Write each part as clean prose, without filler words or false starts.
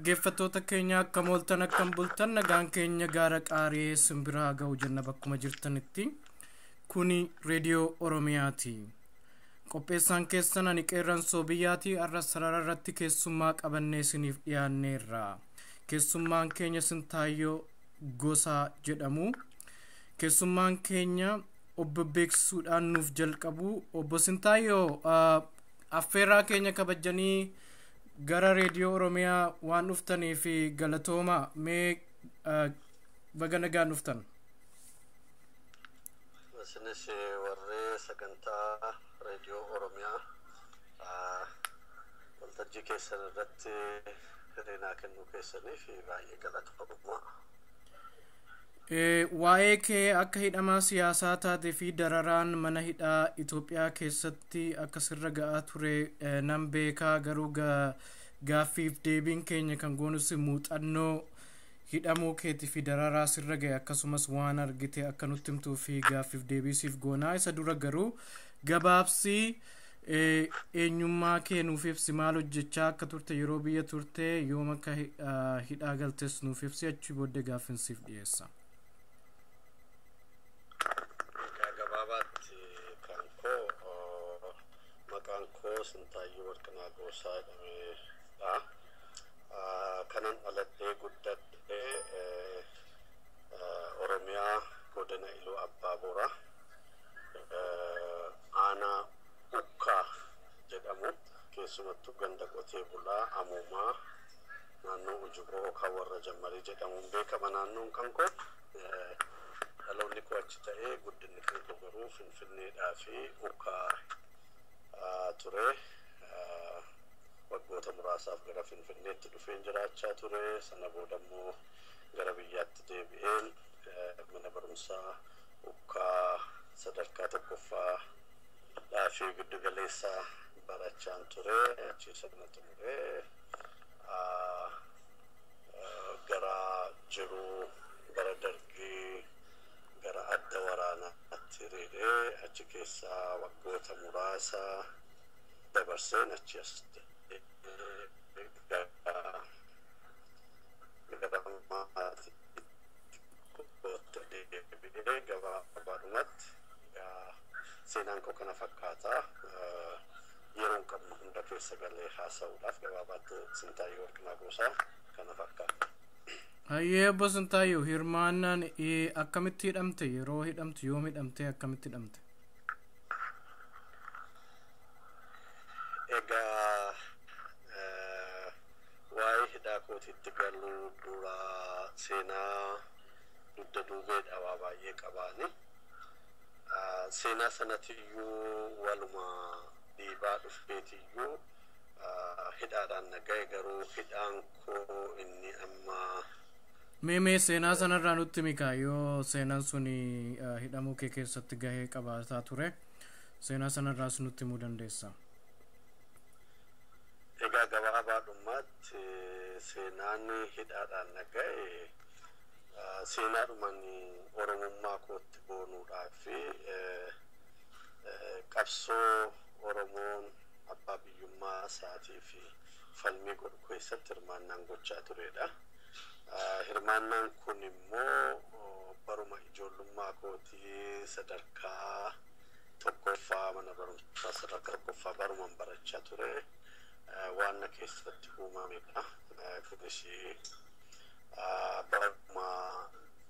Dhaggeeffattoota keenya akkam ooltan akkam bultan nagaan keenya gaara qaaree simbiraa ga'u jenna bakkuma jirtanitti kuni reediyoo Oromiyaati. Qopheessaan keessan ani qeerransoo biyyaati arra sarara irratti keessummaa qabannee isiniif dhiyaanneerra. Keessummaan keenya Sintaayyoo Gosaa jedhamu. Keessummaan keenya obbo beeksisuudhaan nuuf jalqabu. Obbo Sintaayyoo affeerraa keenya kabajanii gara reediyoo Oromiyaa waan dhuftanii fi galatooma mee baga nagaan dhuftan. Isinis warri sagantaa reediyoo Oromiyaa waltajjii keessan irratti hireenaa kennuu keessaniif baay'ee galatooma. Waa'ee kee akka hidhamaa siyaasaa taatee fi dararaan mana hidhaa Itoophiyaa keessatti akka sirra ga'aa ture nan beekaa garuu gaaffiif deebiin keenya kan goonus muuxannoo hidhamuu keetii fi dararaa sirra ga'e akkasumas waan argite akka nutti himtuu fi gaaffiif deebisiif goonaa. Isa dura garuu gabaabsii eenyummaa kee nuuf ibsi, maal hojjechaa akka turte, yeroo biyya turte, yoom akka hidhaa galtes nuuf ibsi, achi booddee gaaffinsiif dhiyeessa. Maqaan koo Sintaayyoo Warqinaa Gosaa jedhamee kanan dhaladhee guddadhee Oromiyaa godina Iluu Abbaa Boraa aanaa Ukkaa jedhamu keessumattuu ganda qotee bulaa Amuumaa naannoo Ujuboo kan warra Jammarii jedhamuun beekama. Naannoon kan koo dhaloonni koo achi ta'ee guddinni kan koo garuu Finfinneedhaa fi Ukkaa ture. Waggoota muraasaaf gara Finfinneetti dhufeen jiraachaa ture. Sana booda immoo gara biyyaatti deebi'een mana barumsaa Ukkaa sadarkaa tokkoffaa fi giddu galeessaa barachaan ture. Achi sana xumuree gara jiruu bara dargii gara adda waraanaatti hiriiree achi keessaa waggoota muraasa dabarseen achi as gabaabumatti seenaan koo kana fakkaata. Yeroon qabnu hunda keessa galee haasa'uudhaaf gabaabaatti Sintaayyoo Warqinaa Gosaa kana fakkaata. Hayyee obbo Sintaayyoo, hirmaannaan akkamitti hidhamte? Yeroo hidhamte yoom hidhamte? Akkamitti hidhamte? Egaa waa'ee hidhaa kootiitti galuu dura seenaa dugda duubeedha waa baay'ee qabaani. Seenaa sanatiyyuu waluma dhiibaa dhufeetiyyuu hidhaadhaan naga'e. Garuu hidhaan koo inni amma mee seenaa sanarraa nutti himaa. Yoo seenaan sun hidhamuu kee keessatti gahee qabaataa ture seenaa sanarraas nutti himuu dandeessa? Egaa gabaabaadhumatti seenaan hidhaadhaan naga'e seenaadhumaan Oromummaa kootti boonuudhaa fi qabsoo Oromoon abbaa biyyummaa isaatii fi falmii godhu keessatti hirmaannaan gochaa turedha. Hirmaannaan kun immoo baruma ijoollummaa kootii sadarkaa tokkoffaa mana barumsaa sadarkaa tokkoffaa barumaan barachaa ture. Waan na keessatti uumamedha. Kunis baruma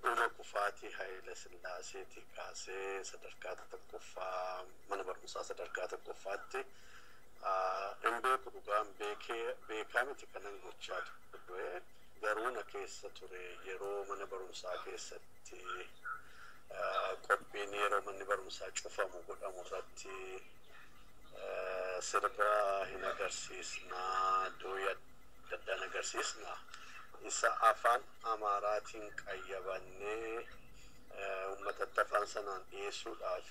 dhuma kufaatii Haayile Sillaaseetii kaasee sadarkaa tokkoffaa mana barumsaa sadarkaa tokkoffaatti hin beeku dhugaan beekaa miti kanan gochaa ture. Garuu na keessa ture yeroo mana barumsaa keessatti qophiin yeroo manni barumsaa cufamu godhamu irratti sirba hin agarsiisnaa, dooya daddaan agarsiisnaa. Isa afaan Amaaraatiin qayyabannee uummatatti afaan sanaan dhiyeessuudhaaf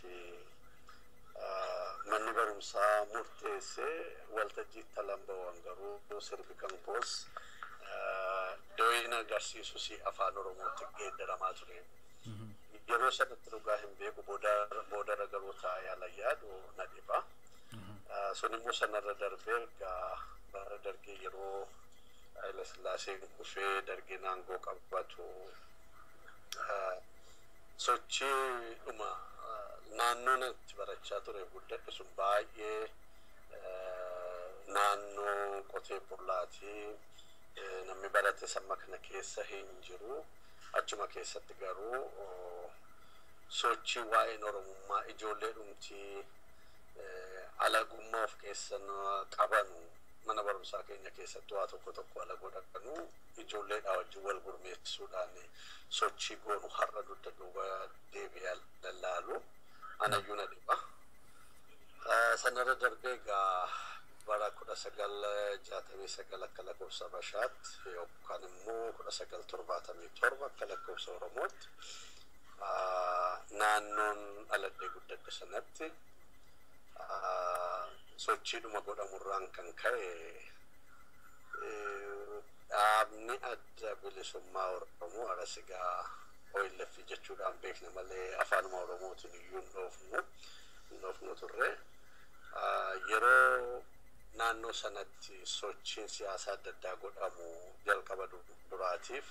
manni barumsaa murteessee waltajjiitti talamba'an. Garuu sirbi kan koos dooyin agarsiisus afaan Oromootti geeddaramaa ture. Yeroo sanatti dhugaa hin beeku, boodara garuu taa'ee yaadu na dhiba. Sun immoo sanarra darbee bara dargii yeroo Haile Sillaaseen dhufee dargeen aangoo qabatu sochiidhuma naannoon itti barachaa ture guddadhe sun baay'ee naannoo qotee bulaatii namni barate samma kana keessa hin jiru. Achuma keessatti garuu sochii waa'een Oromummaa ijoollee dhumtii alagummaa of keessan qabanu mana barumsaa keenya keessatti waa tokko tokko alagoodhaqanu ijoolleedhaa wajjin wal gurmeessuudhaan sochii goonu har'a dugda duuba deebi'ee lallaalu anayyuu na dhiba. Sanarra darbee egaa bara 1969 akka lakkoofsa Habashaatti yookaan immoo 1977 akka lakkoofsa Oromootti naannoon aladde guddadde sanatti sochiidhuma godhamurraan kan ka'e dhaabni adda bilisummaa Oromoo arasigaa OLF jechuudhaan beekna malee afaanuma Oromootiin iyyuu hin dhoofnu turre. Yeroo naannoo sanatti sochiin siyaasaa adda addaa godhamu jalqaba duraatiif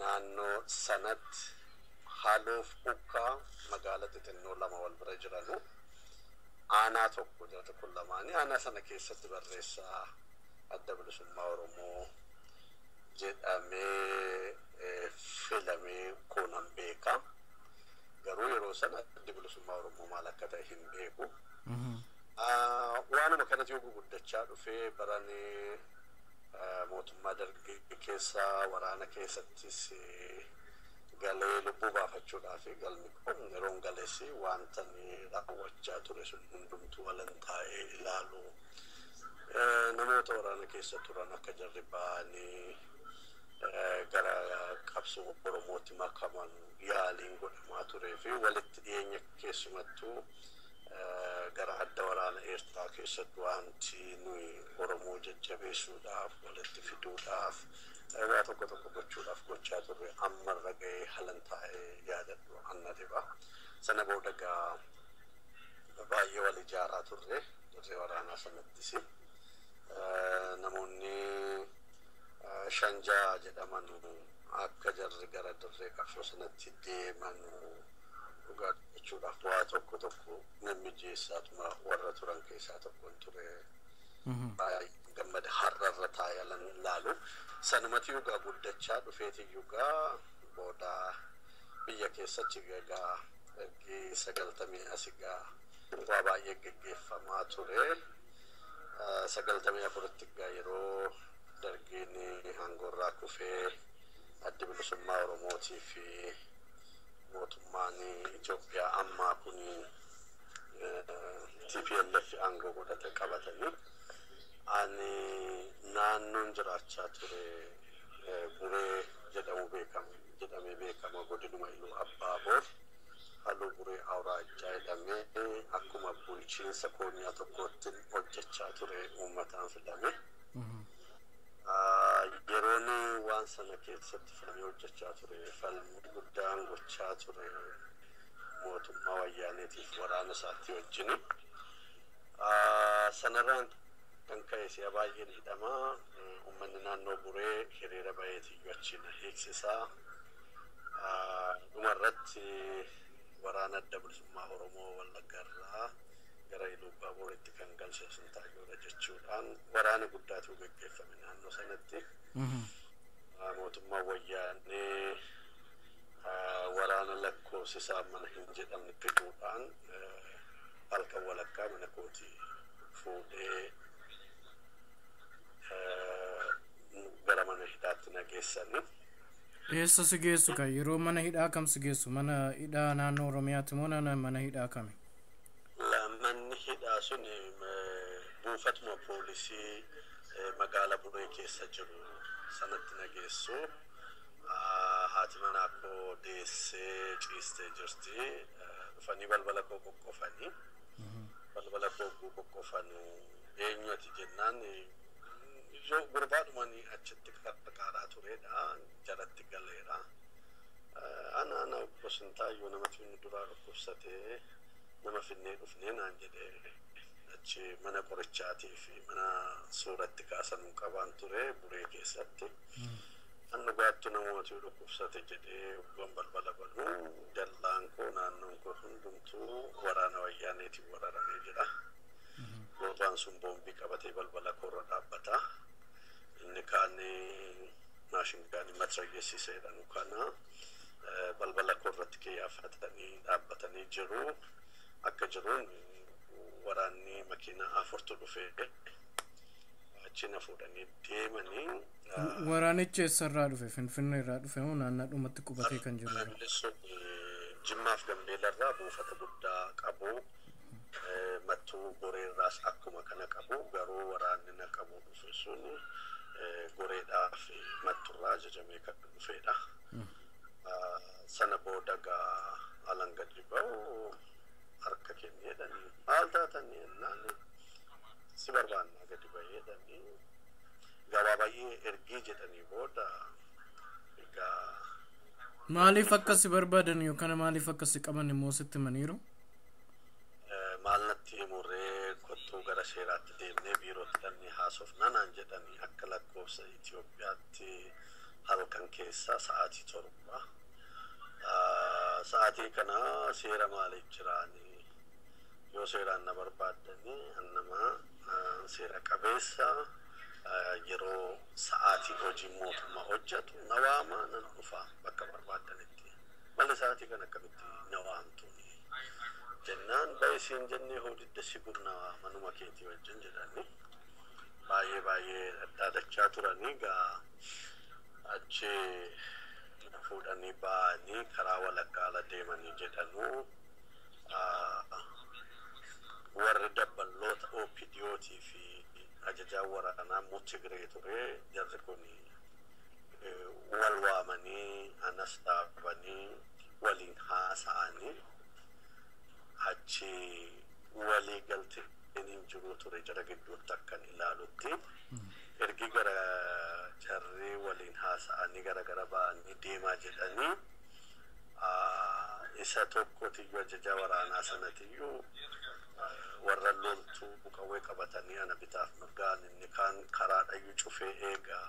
naannoo sanatti haaloof ukkaa magaalaa xixinnoo lama wal bira jiranu aanaa tokko jira kun lamaanii aanaa sana keessatti barreessaa adda bilisummaa Oromoo jedhamee filamee kunan beeka. Garuu yeroo sana adda bilisummaa Oromoo maal akka ta'e hin beeku. Waanuma kanatti yoo guguddachaa dhufee baranii mootummaa dargii keessaa waraana keessattis galee lubbuu baafachuudhaaf galmi kun yeroon galeessi wanta raawwachaa ture sun hundumtuu walan taa'ee ilaalu namoota waraana keessa turan akka jarri ba'anii gara qabsoo Oromootti makaman yaaliin godhamaa turee fi walitti dhiyeenya keessumattuu gara adda waraana Eertiraa keessatti wanti nuyi Oromoo jajjabeessuudhaaf walitti fiduudhaaf waa tokko tokko gochuudhaaf gochaa turre ammarra ga'ee halan taa'ee yaadadhu anna dhiba. Sana booda gaa baay'ee wal ijaaraa turre dirree waraanaa sanattis namoonni Shanjaa jedhaman akka jarri gara dirree qabsoo sanatti deeman dhugaa jechuudhaaf waa tokko tokko namni jeessaatuma warra turan keessaa tokko ture. Baay'ee gammada har'arra taayalan laalu sanumati yugaa guddachaa dhufeeti yugaa booda biyya keessatti egaa ergi 90 asigaa waa baay'ee geggeeffamaa ture. 94tti egaa yeroo dargiin aangorraa kufee adda bilisummaa Oromootii fi mootummaan Itoophiyaa ammaa kun TPLF aangoo godhate qabatanii ani naannoon jiraachaa ture buree jedhamee beekama godinuma Iluu Abbaaboor halluu buree Awraajjaa jedhamee akkuma bulchiinsa koonyaa tokkootti hojjechaa ture uummataan filame. Yeroon waan sana keessatti filamee hojjechaa ture falmii guddaan gochaa ture mootummaa wayyaaneetiif waraana isaatti wajjin. Sanarraan kan ka'e si'a baay'een hidhamaa uummanni naannoo buree hiriira baheetiyyuu achiin hiiksisaa dhumarratti waraana adda bilisummaa Oromoo Wallaggaarraa gara Iluu Abbaaboritti kan galche sun taayyoodha jechuudhaan waraana guddaatu gaggeeffame naannoo sanatti. Mootummaa wayyaanee waraana lakkoofsisaa mana hin jedhamne fiduudhaan halkan walakkaa mana kootii fuudhee gara mana hidhaatti na geessani. Eessa si geessu kan yeroo mana hidhaa kam si geessu? Mana hidhaa naannoo Oromiyaatti moo mana hidhaa kami? Manni hidhaa sun buufatuma poolisii magaalaa Buree keessa jiru sanatti na geessu. Haati manaa koo deessee ciistee jirti. Dhufanii balbala koo qoqqofanii. Balbala koo qoqqofanu eenyuti jennaan gurbaadhumanii achitti qarqaaraa turedha jalatti galeera. Ana gosintaa iyyuu namatti inni duraa dhukkubsatee nama finnee dhufnee naan jedhee achi mana qorichaatii fi mana suuratti kaasan qabaan ture buree keessatti. Annu gaattu namooti dhukkubsate jedhee waggoon balbala banuu dallaan koo naannoon koo hundumtuu waraana wayyaaneetiin wararamee jira. Gootaan sun boombii qabatee balbala koorra dhaabbata. Inni kaan maashingaanii matrageessiseedhaan kana balbala koorratti kiyyaaffatanii dhaabbatanii jiru. Akka jiruun waraanni makiina afurtu dhufee achina fuudhanii deemanii. Waraanichi eessarraa dhufe? Finfinnee irraa dhufe moo naannaadhumatti qubatee kan jiru? Jimmaaf Gambeelarraa buufata guddaa qabu. Mattuu Goreerraas akkuma kana qabu. Garuu waraanni na qabu dhufe sun Goreedhaa fi Matturraa ajajamee kan dhufeedha. Sana booda gaa alan gadi ba'u harka kenneedhanii maal taatanii jennaan si barbaannaa gadi ba'eedhanii gabaa baay'ee ergii jedhanii booda egaa maaliif akka si barbaadan yookaan maaliif akka si qaban immoo sitti himaniiru? Maal natti himurree kottuu gara seeraatti deemnee biirootti dhannee haasofna naan jedhanii akka lakkoofsa Itoophiyaatti halkan keessaa sa'aatii 7. Sa'aatii kana seera maaliif jiraanii yoo seeraan na barbaadanii annama seera qabeessa yeroo sa'aatii hojii mootummaa hojjetu na waama nan dhufa bakka barbaadanitti malee sa'aatii kana akkamitti na waamtuuni jennaan baay'isiin jennee hodidda si gurnaa manuma keetii wajjin jedhanii baay'ee dhaadachaa turanii gaa achi fuudhanii ba'anii karaa walakkaala deemanii jedhanuu warri dabballoota OPDOtii fi ajajaa waraanaa Tigiree ture jarri kun wal waamanii anas dhaabanii waliin haasa'anii achi walii galtee hin jiru ture jara gidduutti akkan ilaalutti ergi gara jarri waliin haasa'anii gara ba'anii deemaa jedhanii isa tokkotiyyuu ajajaa waraanaa sanatiyyuu warra loltuu qawwee qabatanii ana bitaaf mirgaan inni kaan karaadhayyuu cufee eegaa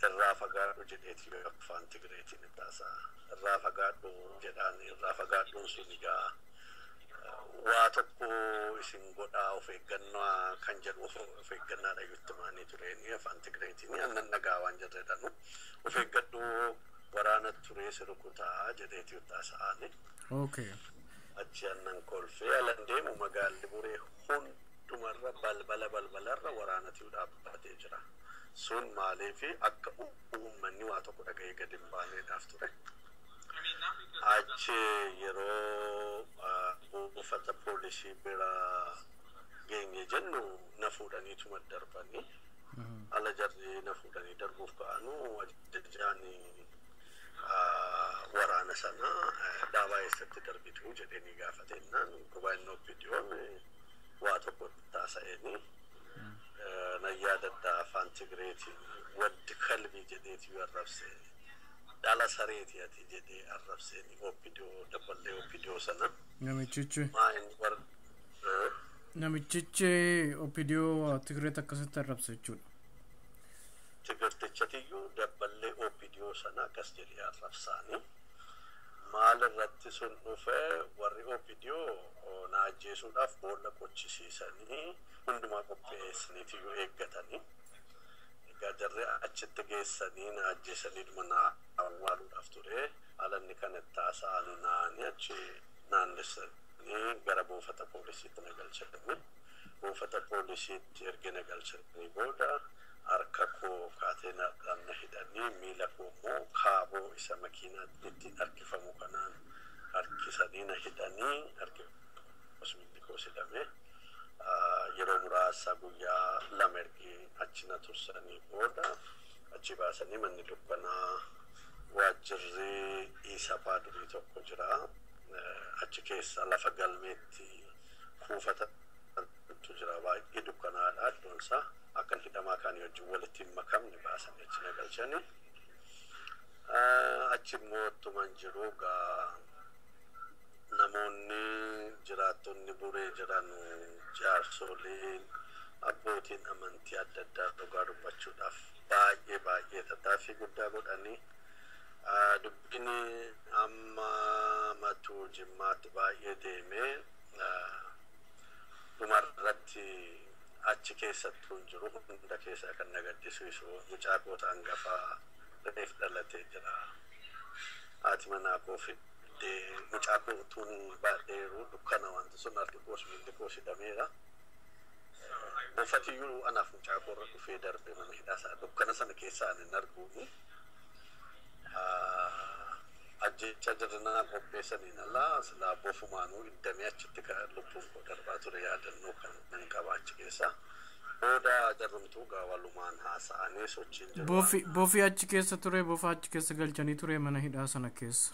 irraa fagaadhu jedheeti afaan Tigireetiin taasaa irraa fagaadhu jedhaan irraa fagaadhuun sun egaa waa tokko isin godhaa of eeggannaa kan jedhu of eeggannaadha itti maanii tureeni afaan Tigireetiin annan nagaa waan jedhedhanu of eeggadhu waraana ture sirukutaa jedheeti taasa'anii. Okay. Achi annan kolfee alan deemu magaalli buree hundumarra balbalarra waraanatu dhaabbatee jira. Sun maaliif akka uummanni waa tokko dhaga'ee gadi hin baaneedhaaf ture. Achi yeroo buufata poolisii bira geenye jennu na fuudhaniituma darbanii ala jarri na fuudhanii darbuuf ka'anuu ajajjaanii waraana sana dhaabaa eessatti darbitu jedhanii gaafatennaan gubaan OPDO'n waa tokko taasa'anii na yaadadda afaan Tigireetiin waddi kalbii jedheetii arrabse dhala sareetii ati jedhee arrabseeni OPDO dabballee OPDO sana namichichi OPDO Tigireet akkasitti arrabse jechuudha. Tigirtichatiyyuu dabballee OPDO sana akkas jedhee arrabsaanii maal irratti sun dhufee warri OPDO na ajjeesuudhaaf boolla qochisiisanii hundumaa qopheessaniitiyyuu eeggatanii egaa jarri achitti geessanii na ajjeesanii dhuma na awwaaluudhaaf ture alanni kan itti haasa'anii naanii achi naannessanii gara buufata poolisiitti na galchanii buufata poolisiitti erga na galchanii booda harka koo kaateenaadhaan na hidhanii miila koo immoo kaaboo isa makiinaatti ittiin harkifamu kanaan harkisanii na hidhanii miilli koo hidhamee yeroo muraasa guyyaa lama ergi achi na tursanii booda achi baasanii manni dukkanaa waajjirri Iisapaa durii tokko jira achi keessa lafa galmeetti kuufatatu jira baay'ee dukkanaadha iddoonsaa akan hidhamaa kaanii wajjin walitti hin makamne baasanii achi na galchanii achi immoo ottuman jiru gaa namoonni jiraattonni buree jiran jaarsoliin abbootiin amantii adda addaa dhugaa dubbachuudhaaf baay'ee tattaaffii guddaa godhanii dubbiin amma matuu jimmaatti baay'ee deemee dhumarratti achi keessattuu hin jiru hunda keessaa kan na gaddisiisu mucaa koota hangafaa reef dhalatee jira. Haati manaa koo fiddee mucaa kootuun baadheeru dukkana wanti sun harki koos miilli koos hidhameera. Bofatiyyuu anaaf mucaa koorra dhufee darbe mana hidhaasaa dukkana sana keessaa hin arguuni. Ajjecha jirnaa qopheessaniin alaa silaa bofumaanuu iddamee achitti kan lubbuun koo darbaa ture yaadannoo kan nan qaba achi keessaa. Booda jarrumtuu gaawalumaan haasa'anii sochiin jiru. Bofi achi keessa ture, bofa achi keessa galchanii ture mana hidhaa sana keessa.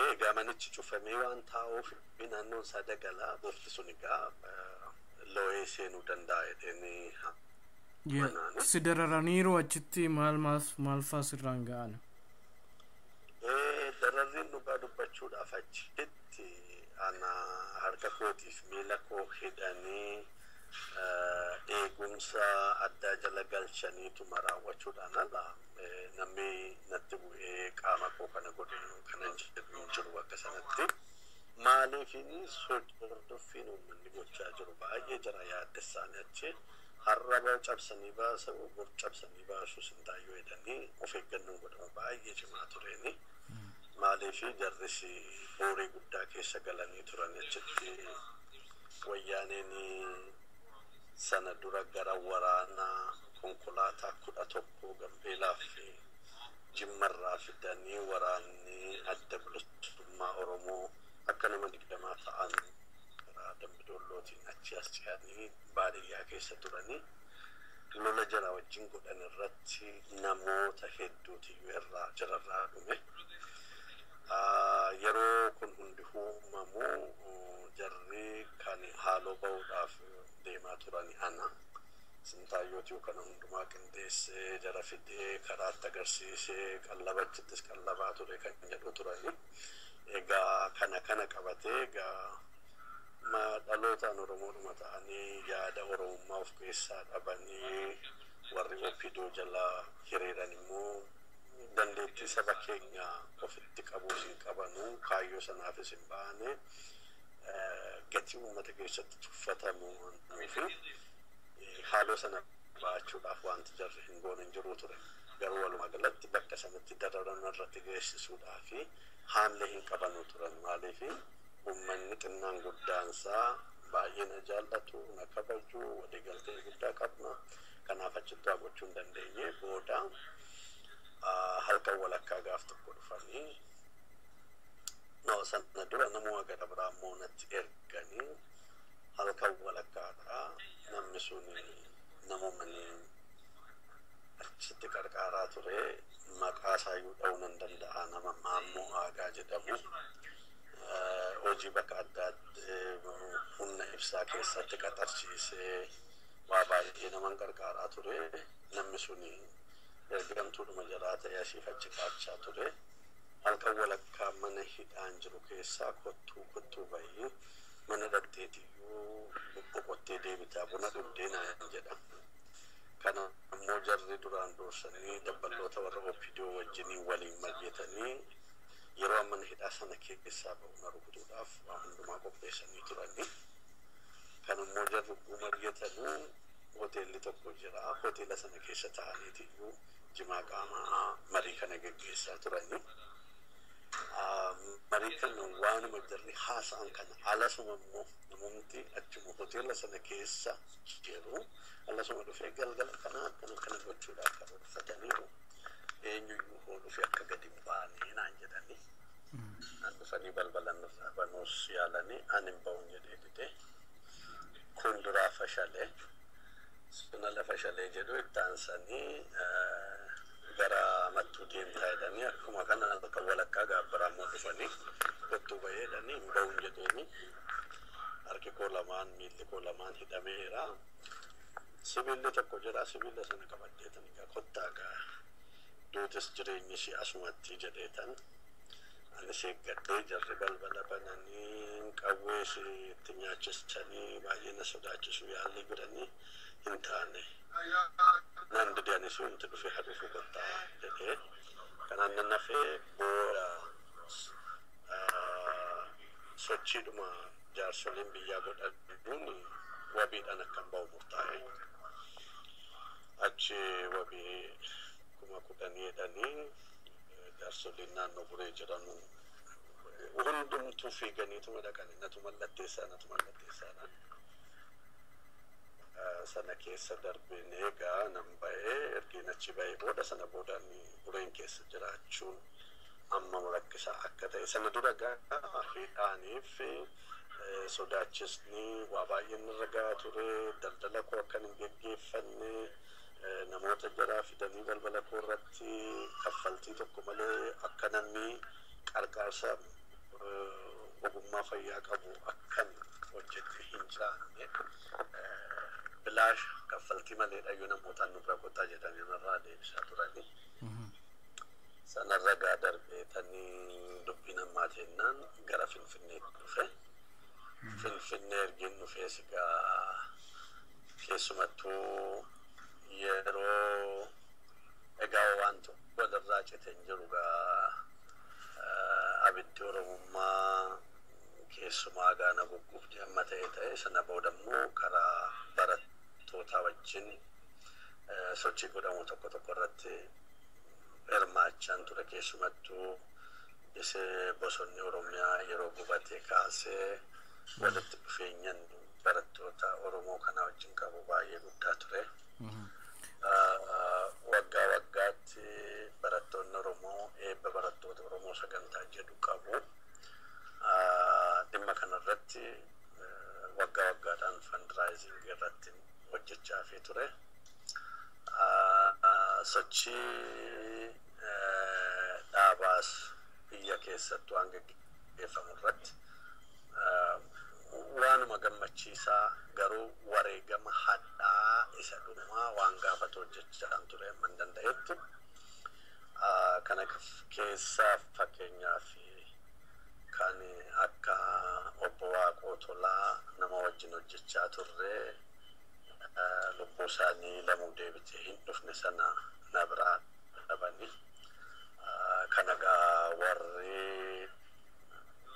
Egaa manichi cufamee waan taa'uuf naannoon isaa dagalaa bofti sun egaa loo'ee seenuu danda'a jedhanii si dararaniiru achitti maal faa sirraan ga'an? Dararriin dhugaa dubbachuudhaaf achitti ana harka kootiif miila koo hidhanii eegumsa addaa jala galchaniituma raawwachuudhaan ala namni natti bu'ee qaama koo kana godhinu kanan jiru akka sanatti maaliifini hordoffiin uummanni gochaa jiru baay'ee jara yaaddessaanii achi harraba cabsanii baasa bor cabsanii baasuu sintaayyoo jedhanii of eeggannoon godhama baay'ee cimaa tureeni maaliifi jarrisi boorii guddaa keessa galanii turan achitti wayyaaneen sana dura gara waraana konkolaataa 11 Gambeelaaf Jimmarraa fidanii waraanni adda bilisummaa Oromoo akka nama 20 ta'an karaa Dambidollootiin achi as ce'anii baadiyyaa keessa turanii lola jara wajjin godhan irratti namoota hedduutiyyuu irraa jirarraa dhume. Yeroo kun hundi uumamu jarri kan haaloo ba'uudhaaf deemaa turani ana sintaayyooti yookaan hundumaa qindeessee jara fidee karaatti agarsiisee qallabachittis qallabaa ture kan jedhu turani. Egaa kana qabatee egaa dhalootaan Oromoodhuma ta'anii yaada Oromummaa of keessaa dhabanii warri Oppidoo jala hiriiran immoo dandeettii saba keenya ofitti qabuu hin qabanu kaayyoo sanaafis hin baane gatii uummata keessatti tuffatamu fi haaloo sana ba'achuudhaaf wanti jarri hin goone hin jiru ture. Garuu walumaa galatti bakka sanatti dararan irratti geessisuudhaa fi haamlee hin qabanu turan maaliifi uummanni xinnaan guddaansaa baay'ee na jaallatu na kabaju waliigaltee guddaa qabna kanaaf achitti gochuu hin dandeenye booda halkan walakkaa gaaf tokko dhufanii sana dura namoota gara biraa immoo natti erganii halkan walakkaadhaa namni sun namoonni achitti qarqaaraa ture maqaa isaayyuu dha'uu nan danda'a nama Maammoo Aagaa jedhamu hojii bakka adda humna ibsaa keessatti qaxarsiisee waa baay'ee naman qarqaaraa ture namni sun ergamtuudhuma jalaa ta'ee asiif achi kaachaa ture. Halkan walakkaa mana hidhaan jiru keessaa kottuu bahii mana dhaqxeetiyyuu boqottee deebitaa buna dhugdee naan jedha. Kana ammoo jarri duraan doorsanii dabballoota warra Oppidoo wajjiniin waliin mari'atanii yeroo mana hidhaa sana keessaa ba'uuna rukutuudhaaf waa hundumaa qopheessanii turani. Kan ammoo jarri mari'atanii hoteelli tokko jira. Hoteela sana keessa ta'aniitiyyuu jimaa qaamaa marii kana gaggeessaa turani. Marii kana waanuma jarri haasa'an kana alasuma immoo namoonni achuma hoteela sana keessa jiru alasuma dhufee galgala kana gochuudhaaf kan uffataniiru eenyuyyuu hoo dhufee akka gadi hin baane naan jedhanii dhufanii balbalan irraa banuus yaalanii ani hin ba'uun jedhee dide kun duraa fashalee suna lafa shalee jedhu itti aansanii gara mattuu deemtaa jedhanii akkuma kana bakka walakkaa gaabbaraa immoo dhufanii kottuu bahee jedhanii hin ba'uun jedheeni harki koo lamaan miilli koo lamaan hidhameera. Sibiilli tokko jira sibiila sana qabadheetan egaa kottaa gaa duutis jireenyi ishee asumatti jedheetan ani seeggadhee jarri balbala bananii qawwee itti nyaachistanii baay'ee na sodaachisu yaalii godhanii hin taane nan dide ani sunti dhufe haduufu gottaa jedhee kanaan nan hafee booda sochiidhuma jaarsoliin biyyaa godhaduun wabiidhaan akkan ba'u murtaa'e achi wabii kuma kudhaniidhanii jaarsoliin naannoo buree jedhamu hundumtuu fiiganiituma dhaqanii natu mallatteessaadha sana keessa darbeen egaa nan ba'ee ergiin achi ba'ee booda sana boodaan bureen keessa jiraachuun amma rakkisaa akka ta'e sana dura gaa hidhaaniif sodaachisni waa baay'een irra gaa ture daldala koo akkan hin geggeeffanne namoota jaraa fidanii balbala koo irratti kaffaltii tokko malee akka namni qarqaarsa ogummaa fayyaa qabu akkan hojjette hin jiraanne bilaash kaffaltii malee dhayyuu namootaan nu bira kottaa jedhanii narraa deebisaa turanii sanarra gaa darbeetanii dubbii namaa teennaan gara Finfinneetti dhufe Finfinnee ergiin dhufee sigaa keessumattuu yeroo egaa waan tokko walirraa citeen jiru gaa abiddi Oromummaa keessumaa gaana gugguufti amma ta'e sana boodammoo karaa barattootaa wajjin sochii godhamu tokko irratti hirmaachaan ture keessumattuu isee bosonni Oromiyaa yeroo gubatee kaasee walitti dhufeenyan barattoota Oromoo kana wajjin qabu baay'ee guddaa ture. Waggaa waggaatti barattoonni Oromoo eebba barattoota Oromoo sagantaa jedhu qabu. Dhimma kanarratti waggaa waggaadhaan fundraising irratti hojjechaa fi ture. Sochii dhaabaas biyya keessattuu hanga gaggeeffamu irratti waanuma gammachiisaa garuu wareegama hadhaa isa dhumaa waan gaafatu hojjechaa ture man danda'etti kana keessaa fakkeenyaa fi kan akka obbo Waaqoo Tolaa nama wajjin hojjechaa turre lubbuu isaanii lamuu deebitee hin dhufne sana na biraa dhabanii kanagaa warri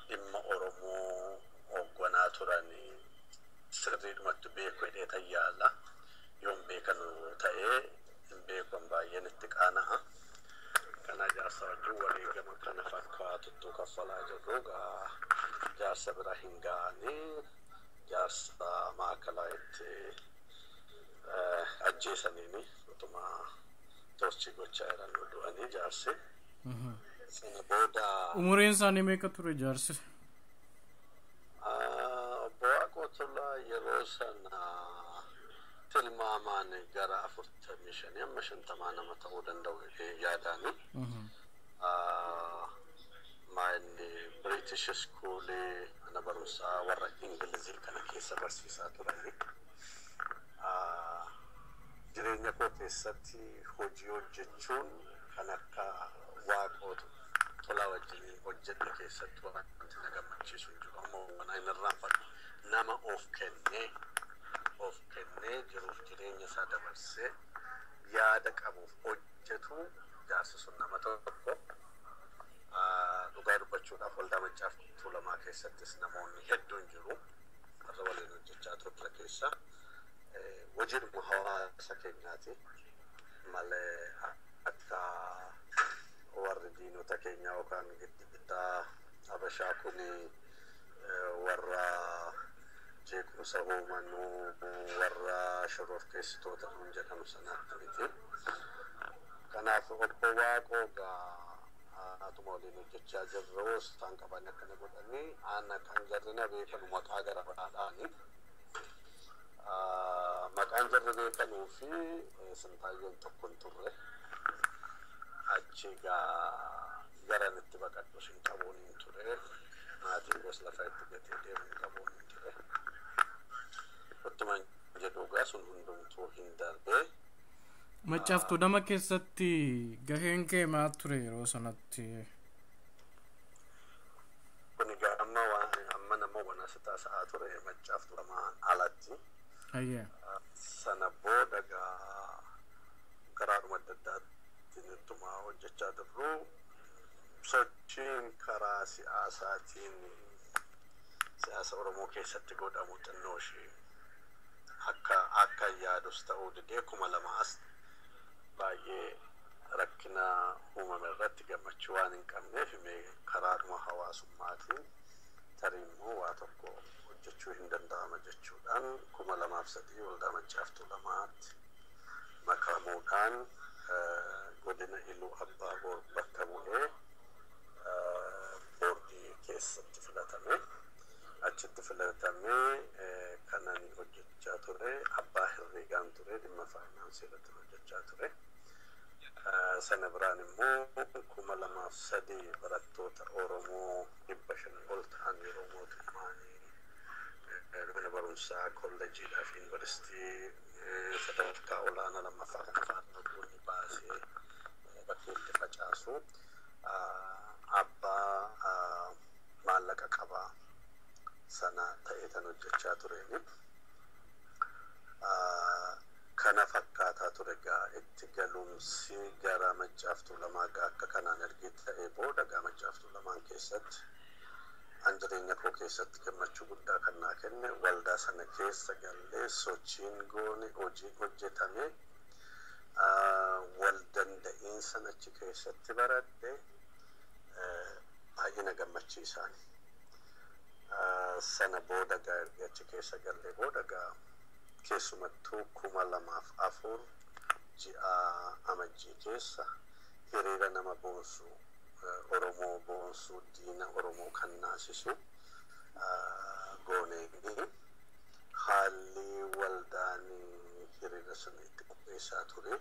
dhimma Oromoo hoogganaa turanii sirriidhumatti beeku hidhee tayyaala yoon beekanu ta'ee hin beekan baay'een itti qaana'a kana jaarsa wajjin wareegama kana fakkaatuttuu kaffalaa jirru gaa jaarsa bira hin ga'anii jaarsa maakalaa itti ajjeesaniini utuma torchii gochaa jiran du'anii jaarsi sana booda umuriin isaanii meeqa ture jaarsi? Obbo Waaqoo Tolaa yeroo sana tilmaamaan gara 45 amma 50 nama ta'uu danda'u yaadaani maayilli British School mana barumsaa warra Ingilizii kana keessa barsiisaa turani jireenya koo keessatti hojii hojjechuun kan akka Waaqoo Tolaa wajjin hojjedhe keessatti wanti na gammachiisu hin jiru ammoo waan hin irraanfadhu nama of kennee jiruuf jireenya isaa dabarsee yaada qabuuf hojjetu jaarsi sun nama tokko dhugaa dubbachuudhaaf waldaa Maccaaf Tuulamaa keessattis namoonni hedduun jiru warra waliin hojjechaa turre keessa hojiidhuma hawaasa keenyaati malee akka warri diinota keenya yookaan giddibitaa Habashaa kun warra jeequmsa uumanuu warra shororkeessitoota kun jedhamu sanaatti miti. Kanaaf obbo Waaqoo atuma waliin hojjechaa jirru isaan qaban akkana godhanii ana kan jarrina beekanu maqaa gara biraadhaani. Maqaan jarri beekanuu fi sintaayyoon tokko hin turre. Achi garan itti baqadhu sin qabuun hin ture. Maatiin gosa lafaa itti gatee deemu hin qabuun hin ture. Ottumaan jedhu gaa sun hundumtuu hin darbee. Maccaaf Tuulamaa keessatti gaheen kee maal ture yeroo sanatti? wanasita sa'ature maccaaftu lama alatti ayya sana booda karaadhuma adda addaatiin ittuma hojjechaa jirru sochiin karaa siyaasaatiin siyaasa Oromoo keessatti godhamu xinnoo ishee akka yaadus ta'uu didee 2002 baay'ee rakkina uumame irratti gammachuu waan hin qabneef karaadhuma hawaasummaatiin tarimmoo waa tokko hojjechuu hin danda'ama jechuudhaan 2003 waldaa maccaaftuu lamaatti makamuudhaan godina Iluu Abbaa Boor bakka bu'ee boordii keessatti filatame achitti filatamee kanan hojjechaa ture abbaa herreegaan ture dhimma faayinaansii irratti hojjechaa ture sana biraan immoo 2003 barattoota Oromoo 500 ol ta'an yeroo mootummaanii mana barumsaa kolleejiidhaa fi yuunivarsiitii sadarkaa olaanaa lammaffaa kan afaan Oromoon baasee bakkeetti facaasu abbaa maallaqa qabaa sana ta'ee tan hojjechaa tureeni kana fakkaataa ture gaa itti galumsi gara maccaaftuu lamaa gaa akka kanaan ergi ta'ee booda gaa maccaaftuu lamaan keessatti an jireenya koo keessatti gammachuu guddaa kan naa kenne waldaa sana keessa gallee sochiin goone hojii hojjetame wal danda'iinsa achi keessatti baradhe baay'ee na gammachiisaan sana booda gaa ergi achi keessa gallee booda gaa keessumattuu 2004 ji'a amajjii keessa hiriira nama boonsu Oromoo boonsu diina Oromoo kan naasisu goonee haalli waldaan hiriira sana itti qopheessaa ture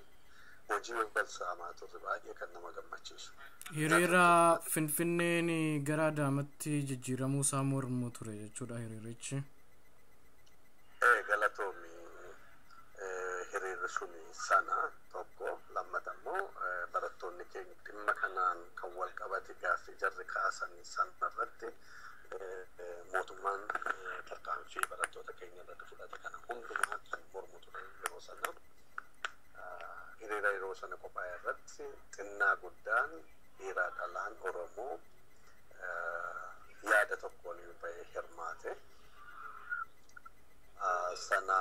hojii walbalsaamaa ture baay'ee kan nama gammachiisu. Hiriira Finfinneen gara Adaamaatti jijjiiramuu isaa mormuu ture jechuudha hiriirichi. Galatoomi hiriirri suni sana tokko lammata immoo barattoonni keenya dhimma kanaan kan wal qabate gaaffii jarri kaasan sanarratti mootummaan tarkaanfii barattoota keenya irratti fudhate kana hundumaa kan mormu ture yeroo sana hiriira yeroo sana qophaa irratti xinnaa guddaan dhiiraa dhalaan Oromoo yaada tokkoon bahee hirmaate sana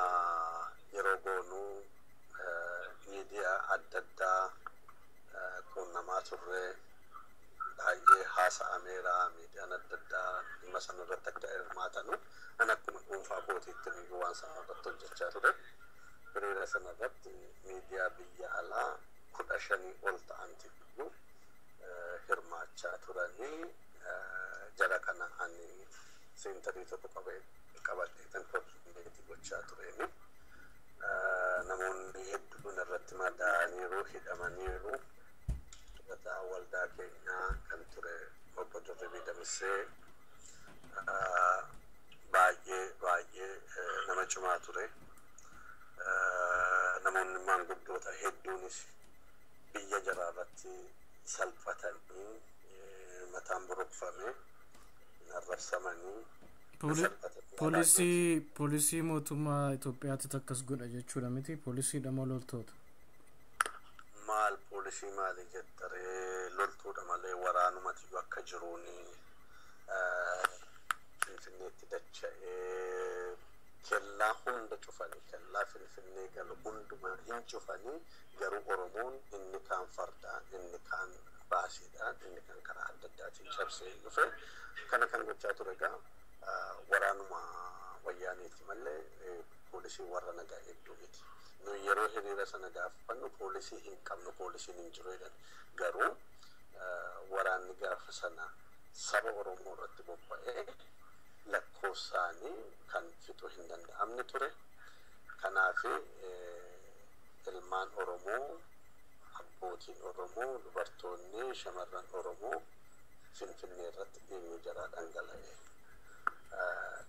yeroo goonuu miidiyaa adda addaa quunnamaa turre baay'ee haasa'ameera miidiyaan adda addaa dhimma sana irratti akka hirmaatanu an akkuma dhuunfaa kootiitti iyyuu waan sana irratti hojjechaa ture hiriira sana irratti miidiyaa biyya alaa 15 ol ta'anti iyyuu hirmaachaa turanii jara kana ani seentarii tokko qabadheetan koordineetii gochaa tureeni namoonni hedduun irratti madaa'aniiru hidhamaniiru tugataa waldaa keenyaa kan ture obbo Dirribii Damissee baay'ee nama cimaa ture namoonni maanguddoota hedduunis biyya jaraa irratti salphatanii mataan buruqfame narrabsamanii Poolisii mootummaa Itoophiyaatti akkas godha jechuudha miti poolisiidha moo loltoota? Maal poolisii maali jettaree loltuudha malee waraanumatti akka jiruuni Finfinneetti dacha'ee kellaa hunda cufanii kellaa Finfinnee galu hundumaa hin cufanii garuu Oromoon inni kaan fardaan inni kaan baasiidhaan inni kaan karaa adda addaatiin cabsee dhufe kana kan gochaa ture gaa waraanuma wayyaaniiti malee poolisii warra nagaa hedduu miti nu yeroo hiriira sana gaafannu poolisii hin qabnu poolisiin hin jiru jedhan garuu waraanni gaafa sana saba Oromoo irratti bobba'ee lakkoofsaanii kan fixuu hin danda'amne ture kanaaf ilmaan Oromoo abbootiin Oromoo dubartoonni shamarran Oromoo Finfinnee irratti dhiigni jaraa dhangala'e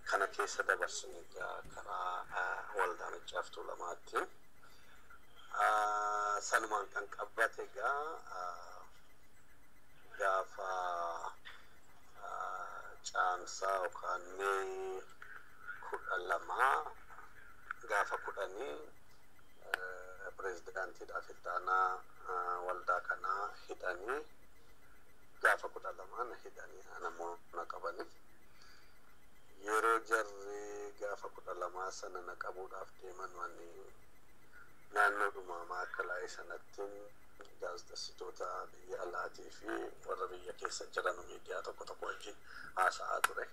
kana keessa dabarsanii karaa waldaa maccaaftuu lamaatti sanumaan kan qabate gaafa caamsaa yookaan mee kudha lamaa gaafa kudhanii pirezidaantiidhaaf ittaanaa waldaa kanaa hidhanii gaafa kudha lamaan hidhanii namoota qabanii yeroo jarri gaafa kudha lamaa sana na qabuudhaaf deeman wanni naannoodhuma maakalaa'ii sanattiin gaazexeessitoota biyya alaatii fi warra biyya keessa jiran miidiyaa tokko tokko wajjin haasa'aa ture.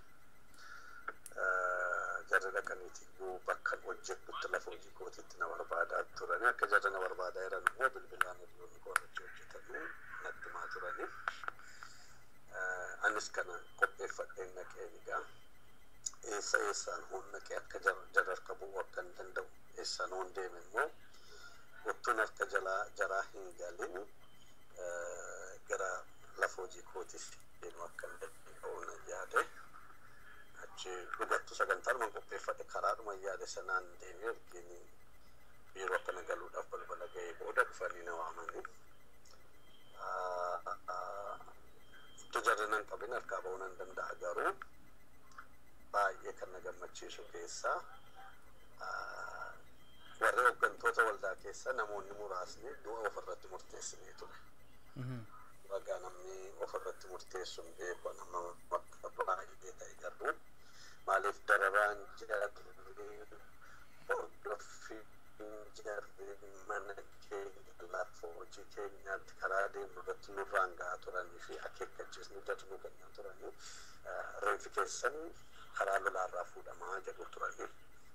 Jarri dhaqaniitii bakka hojjedhutti lafa hojii kootiitti na barbaadaa turani. Akka jarri na barbaadaa jiran immoo bilbilaan hiriyoonni koo irratti hojjetanii natti himaa turani. Anis kana qopheeffadheen naqeen egaa eessaan hundi naqee akka jarri harka bu'uu akka hin danda'u eessaan hundi deeme immoo uttuun harka jaraa hin galin gara lafa hojii kootiif deemu akka hin danda'u yaade. Achi dhugattu sagantaan qopheeffadhe karaadhuma yaade sanaan deemee arginu biiroo akkana galuudhaaf balbala ga'ee booda dhufanii na waamanii. Itti jarri nan qabin harkaa ba'uu nan danda'a garuu baay'ee kan na gammachiisu keessaa warri hooggantoota waldaa keessa namoonni muraasni du'a ofirratti murteessanii ture. Ragaa namni ofirratti murteessuun beeku nama bakka baay'ee ta'e garuu maaliif dararaan jarri hordoffiin jarri mana keenya lafa hojii keenyaatti karaa deemnu irratti nurraan ga'aa turanii fi akeekkachiisni jarri nu kennaa turanii reeffi keessan karaa lolaarraa fuudhamaa jedhu turanii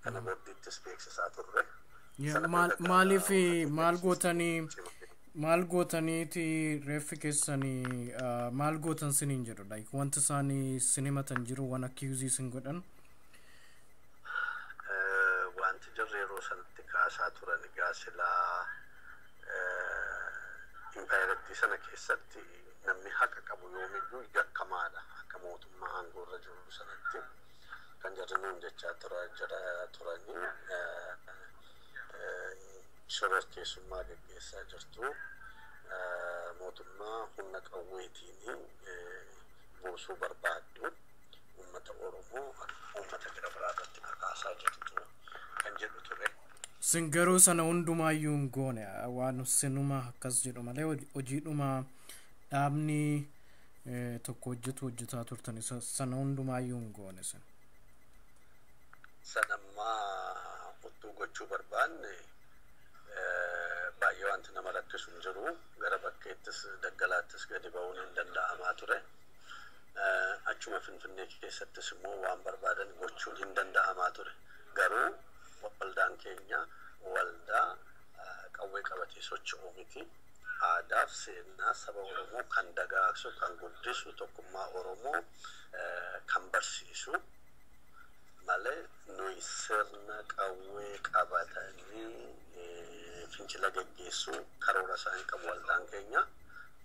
kana booddiittis beeksisaa turre. Maaliif maal gootaniiti reeffi keessanii maal gootan siniin jedhu wanti isaanii sin himatan jiru waan akkiizii sin godhan? Wanti jarri yeroo sanatti kaasaa turan egaa silaa impaayirettii sana keessatti namni haqa qabu yoomiyyuu yakkamaadha akka mootummaa aangoo irra jiru sanatti kan jarri nuun jechaa turanii shororkeessummaa gaggeessaa jirtu mootummaa humna qawweetiin buusuu barbaaddu uummata Oromoo uummata gara biraatti kakaasaa jirtu kan jedhu ture. Sin garuu sana hundumaayyuu hin goone waan sinuma akkas jedhu malee hojiidhuma dhaabni tokko hojjetaa turtan sana hundumaayyuu hin goone sin. Sanammaa uttuu gochuu barbaanne baay'ee wanti nama rakkisu hin jiru gara bakkeettis daggalaattis gadi ba'uun hin danda'amaa ture. Achuma Finfinnee keessattis immoo waan barbaadan gochuun hin danda'amaa ture. Garuu waldaan keenya waldaa qawwee qabatee socho'uu miti. Aadaaf seenaa saba Oromoo kan dagaagsu kan guddisu tokkummaa Oromoo kan barsiisu malee nuyi sirna qawwee qabatanii fincila gaggeessuu karoora isaa hin qabu waldaan keenya.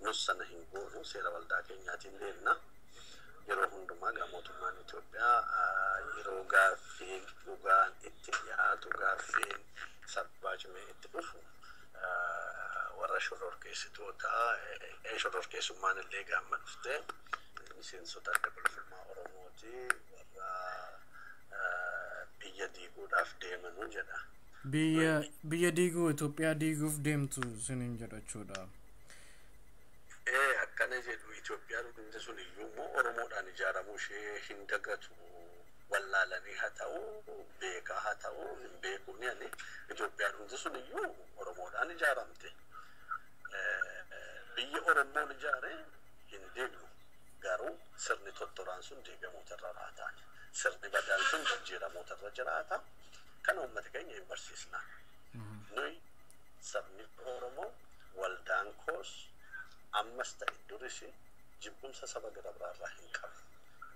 Nus sana hin goonu seera waldaa keenyaatiin deemna. Yeroo hundumaa mootummaan Itoophiyaa yeroo gaaffiin dhugaan itti dhiyaatu gaaffiin sarbaachimee itti dhufu warra shororkeessitootaa shororkeessummaan illee gaamma dhuftee miseensota adda bilisummaa Oromooti warra biyya diiguudhaaf deemanuu jedha. Biyya diiguu Itoophiyaa diiguuf deemtu sinin jedhachuudha. Akkana jedhu Itoophiyaan hundi sun iyyuu immoo Oromoodhaan ijaaramuu ishee hin dagatu wallaalanii haa ta'u beekaa haa ta'u hin beekuun ani Itoophiyaan hundi sun iyyuu Oromoodhaan ijaaramte. Biyya Oromoon ijaare hin diignu garuu sirni tottoraan sun diigamuutu irra raata. Sirni badaan sun jijjiiramuutu irra jiraata. Kana uummata keenya hin barsiisna. Nuyi sabni Oromoo waldaan koos ammas ta'e durisi jibbumsa saba gara biraarraa hin qabu.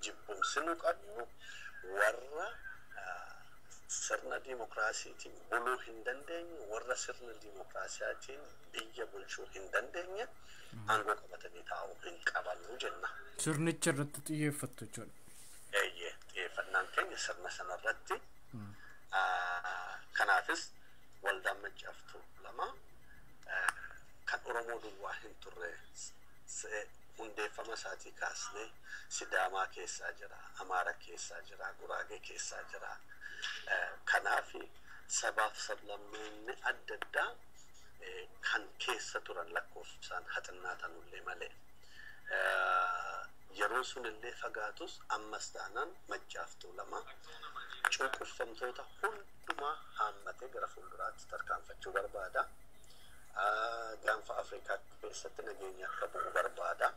Jibbumsi nu qabnu warra sirna diimokiraasiitiin buluu hin dandeenye warra sirna diimokiraasiyaatiin biyya bulchuu hin dandeenye aangoo qabatanii taa'uu hin qabannu jenna. Sirnicha irratti xiyyeeffattu jechuudha. Xiyyeeffannaan keenya sirna sanarratti. Kanaafis waldaan Maccaaftuu lama kan Oromoo duwwaa hin turre hundeeffama isaatii kaasnee Sidaamaa keessaa jira, Amaara keessaa jira, Guraagee keessaa jira. Kanaaf sabaaf sablammoonni adda addaa kan keessa turan lakkoofsaan haxinnaatan malee. Yeroo sun illee fagaatus ammas taanaan Maccaaf Tuulamaa cunqurfamtoota hundumaa haammatee gara fuulduraatti tarkaanfachuu barbaada. Gaanfa Afrikaa keessatti nageenya akka bu'u barbaada.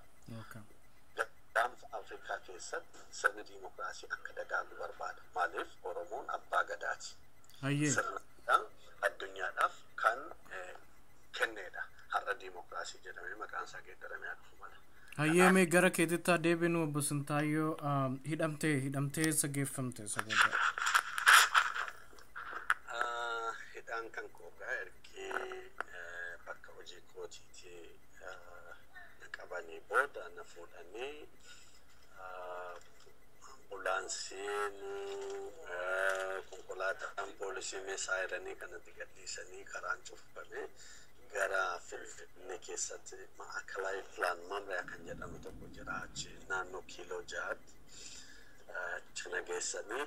Gaanfa Afrikaa keessatti sirni diimokiraasii akka dagaagu barbaada. Maaliif Oromoon abbaa gadaati. Sirna addunyaadhaaf kan kenneedha. Har'a diimokiraasii jedhamee maqaan isaa geeddaramee dhufu mala. Hayyee gara keetitti deebinu obbo Sintaayyoo hidhamtee sageeffamte saboota. Hidhaan kan koogaa ergee bakka hojii kootiitii qabanii booda na fuudhanii ambulaansiin konkolaataan poolisii meeshaa jedhanii kanatti gadhiisanii karaan cufamee gara Finfinnee keessatti Maakalaay Pilaan Mamriyaa kan jedhamu tokko jira achi naannoo kiiloo 6 achi geessanii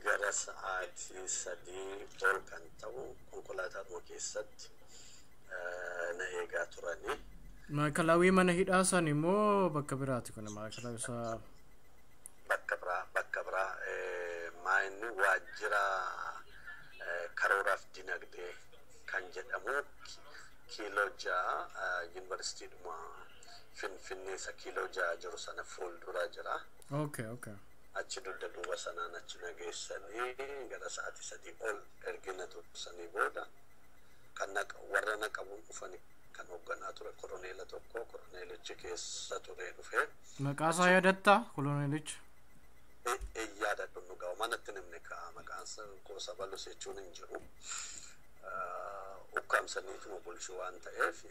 gara sa'aatii 3 ol kan ta'u konkolaataa keessatti na eegaa turanii. Maakalaawii mana hidhaa san immoo bakka biraati kun Maakalaawii isaa bakka biraa maayinni waajjira karooraaf dinagdee kan jedhamu kiiloo 6 yuunivarsiitiidhuma Finfinnee isa kiiloo 6 jiru sana fuuldura jira. Okay. Achi dugda duuba sanaan achi na geessanii gara sa'aatii 3 ol ergina tursanii booda kan warra na qabuun dhufanii kan hoogganaa ture koroneela tokko koroneelichi keessa ture dhufee. Maqaasaa yaadatta koroneelichi? Yaadadhu nu ga'a manatti namni ka'a maqaan gosa balus jechuun hin jiru. Ukkaamsaniitu bulchuu waan ta'eef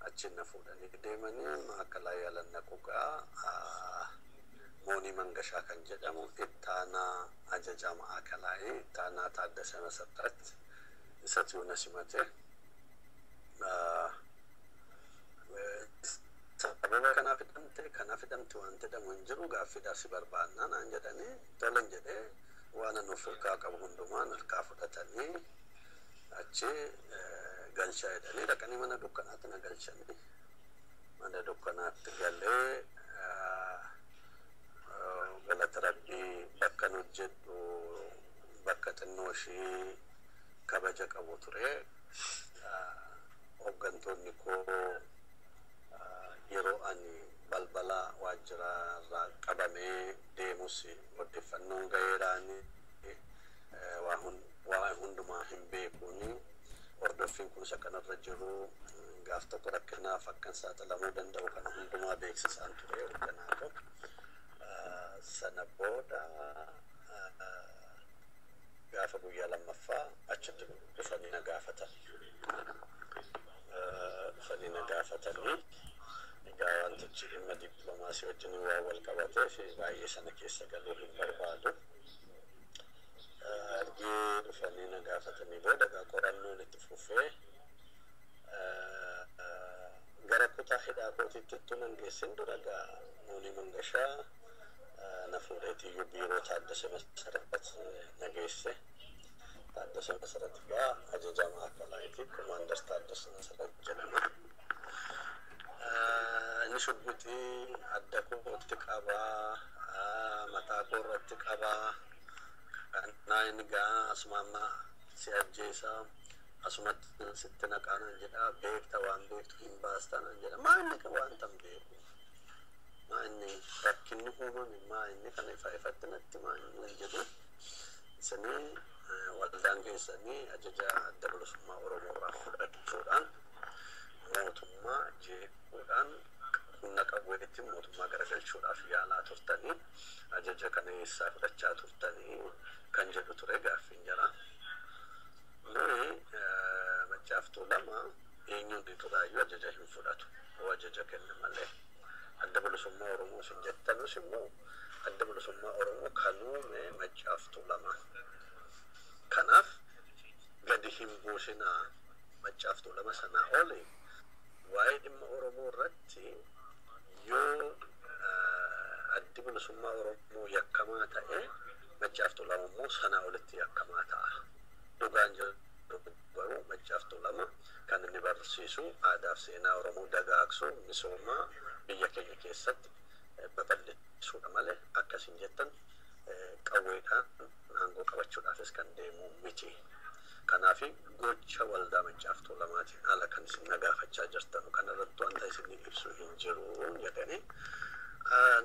achi na fuudhanii deemanii Maakalaay yalan naquugaa Moonii Mangashaa kan jedhamu ittaanaa ajajaa Maakalaay ittaanaa Taaddasee Masarratti isatu na simate. Sababa kanaaf hidhamte waan jedhamu hin jiru gaaffiidhaaf si barbaannaa naan jedhanii tolan jedhee waan nuuf hirkaa qabu hundumaan harkaa fudhatanii achi galchaa jedhanii dhaqanii mana dukkanaatti na galchanii mana dukkanaatti galee galata rabbii bakka nu hojjedhu bakka xinnoo ishii kabaja qabu ture. Hooggantoonni koo yeroo ani balbala waajjirarraa qabamee deemus odeeffannoon gaheeraani waa hundumaa hin beekuuni hordoffiin kun isa kanarra jiru gaaf tokko rakkinaaf akkan saaxilamuu danda'u kana hundumaa beeksisaan ture hoogganaa koo. Sana booda gaafa guyyaa lammaffaa achitti dhufanii na gaafatanii egaa wantichi dhimma dippiloomaasii wajjin waa wal qabateef baay'ee sana keessa galuu hin barbaadu. Argee dhufanii na gaafatanii booda qorannoon itti fufee gara kutaa hidhaa kootiitti nan geessin dura Moonii Mangashaa na fuudheetiyyuu biiroo Taaddasee Masarratti na geesse. Taaddasee Masarratti ajajaa Maakalaayiti Komaandar Taaddasee Masarratti jedhama. Inni shugguxii adda kootti qabaa, mataa koorratti qabaa, kannaa inni asumamma si ajjeesaa, asumatti sitti naqaanan jedhaa, beekta waan beektu hin baastaan jedha. Maa inni waan tan beeku? Maa inni rakkinni uumame maa inni kana ifatti natti maa inni jedhu isanii waldaan keessanii ajajaa adda bilisummaa Oromoo irraa fudhachuudhaan mootummaa jeequudhaan humna qabuutti mootummaa garagalchuudhaaf yaalaa turtanii ajaja kana eessaa fudhachaa turtanii kan jedhu ture gaaffiin jira. Nuni Maccaaf Tuulamaa eenyuun turaayyuu ajaja hin fudhatu ajaja kenna malee. Adda bilisummaa Oromoo sin jettanus immoo adda bilisummaa Oromoo kan uume Maccaaf Tuulamaa. Kanaaf gadi hin buusinaa Maccaaf Tuulamaa sanaa oli waa'ee dhimma Oromoo irratti yoo addi bilisummaa Oromoo yakkamaa ta'e Macaaf Tuulamaa immoo sanaa olitti yakkamaa ta'a. Dhugaan jiru garuu Macaaf Tuulamaa kan inni barsiisu aadaa fi seenaa Oromoo dagaagsu misooma biyya keenya keessatti babal'isuudha malee akkasiin jettan qawweedhaan aangoo qabachuudhaafis kan deemu miti. Kanaaf gocha waldaa Macaaf Tuulamaatiin ala kan isin nagaafachaa jirtan kanarratti wanta isin ibsu hin jiru jedhanii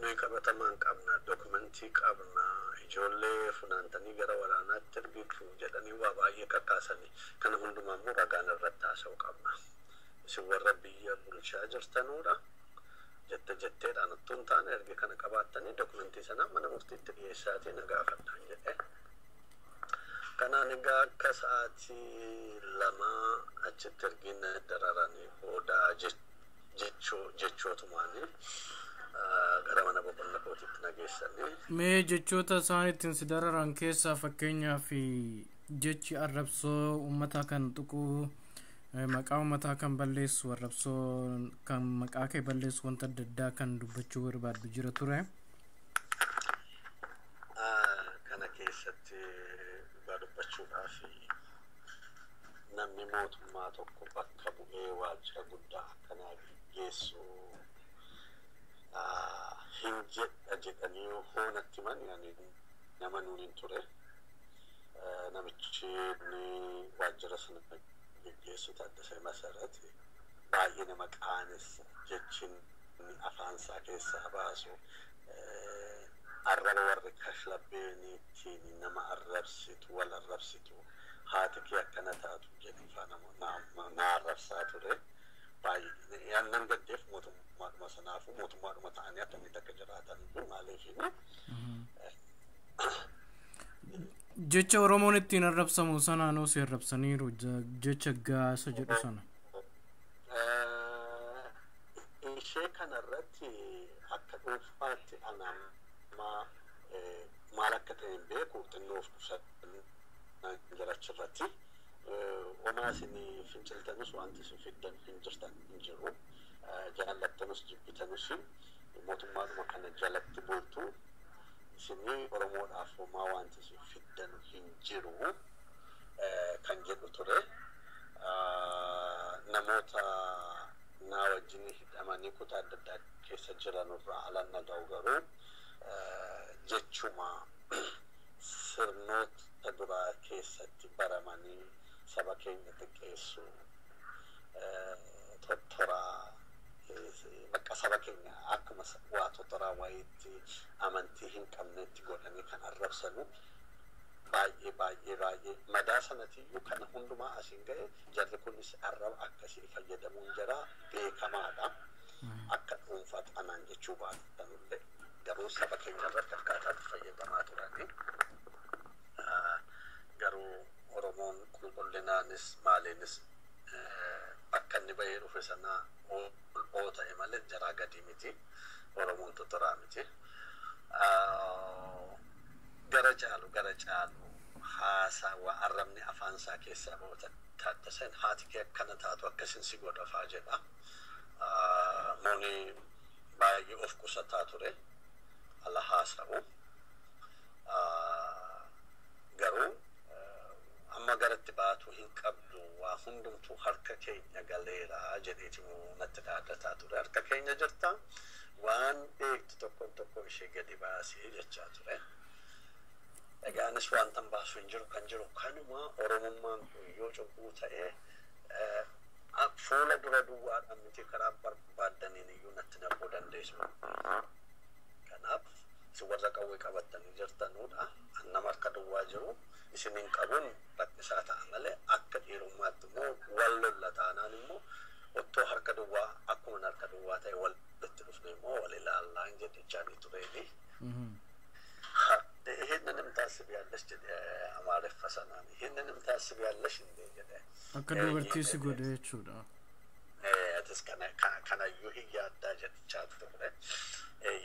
nuyi qabatamaan qabna dokumentii qabna ijoollee funaantanii gara waraanaatti ergitu jedhanii waa baay'ee kakaasanii kana hundumaa immoo ragaan irratti haasa'uu qabna. Isin warra biyya bulchaa jirtanuudha jetteedhaan otoo hin taane erga kana qabaattanii dokumentii sana mana murtiitti dhiyeessaatii nagaafadhaan jedhe. Kanaan egaa akka sa'aatii lamaa achitti ergina dararanii booda jechootumaanii gara mana boqonnaa kootiitti nageessanii. Mee jechoota isaan ittiin si dararan keessaa fakkeenyaaf jechi arrabsoo uummataa kan tuqu maqaa uummataa kan balleessu arrabsoo kan maqaa kee balleessu wanta adda addaa kan dubbachuu barbaadu jira ture. Kana keessatti dubbachuudhaaf namni mootummaa tokko bakka bu'ee waajjira guddaa akkanaa geessu hin jedha jedhanii hoonatti mani nama nuun hin ture. Namichi waajjira sana geggeessu Taaddasee Masarat baay'ee nama qaanessa jechiin afaansaa keessaa baasu arraba warri kashlabbeeniitiin nama arrabsitu wal arrabsitu haati kee akkana taatu jedhanii faana na arrabsaa ture. Baay'ee yaannan gaddeef mootummaadhuma sanaafu mootummaadhuma ta'anii akkamitti akka jiraatan maaliifina. Jecha Oromoon ittiin arrabsamu sanaan osoo arrabsaniiru jecha gaasa jedhu sana. Ishee kanarratti akka dhuunfaatti anammaa maal akka ta'e hin beeku xinnoo of qusadhan jirachirratti. Homaa isin finciltanus wanti isin fiddan hin jirtan hin jiru. Jaallattanus jibbitanus mootummaadhuma kana jalatti bultu. Isinii Oromoodhaaf homaa wanti isin fiddan hin jiru kan jedhu ture. Namoota naa wajjin hidhamanii kutaa adda addaa keessa jiranurraa alan naga'u garuu jechuma sirnoota duraa keessatti baramanii saba keenya xiqqeessu tortoraa bakka saba keenya akkuma waa tortoraa wayiitti amantii hin qabnetti godhanii kan arrabsanu baay'ee madaa sanatiyyuu kana hundumaa asiin ga'e jarri kunis arraba akkasii fayyadamuun jira beekamaadha. Akka dhuunfaa xanaan jechuu baatanullee garuu saba keenya irratti akkaataatti fayyadamaa turani. Garuu Oromoon qulqullinaanis maaliinis akka inni bahee dhufe sanaa ol ta'e malee jaraa gadi miti. Oromoon totoraa miti. Gara caalu haasaa waa arrabni afaansaa keessaa ba'uuta Taaddaseen haati kee akkana taatu akkasiin si godhafaa jedha. Mooni baay'ee of qusataa ture ala haasa'u. Garuu amma garatti baatu hin qabdu waa hundumtuu harka keenya galeera jedheeti natti dhaaddataa ture. Harka keenya jirta waan beektu tokko ishee gadi baasee jechaa ture. Egaanis wantan baasu hin jiru kan jiru kanuma Oromummaan yoo cubbuu ta'ee fuula dura duwwaadhaan miti karaa barbaaddaniin iyyuu natti naquu dandeessu. Kanaaf isin warra qawwee qabattanii jirtanuudha. Nama harka duwwaa jiru isiniin qabuun rakkisaa ta'a malee akka dhiirummaatti immoo wal lolla taanaan immoo ottoo harka duwwaa akkuma harka duwwaa ta'e walitti dhufne immoo wal ilaallaan jedhichaanii tureeni. ይሄንንም ታስቢያለሽ አማረፍ ፈሰናን ይሄንንም ታስቢያለሽ እንዴ ገደ አከዱበርቲ ሲጎደቹዳ አተስከና ከናዩ ህያዳ ጀትቻት ተብለ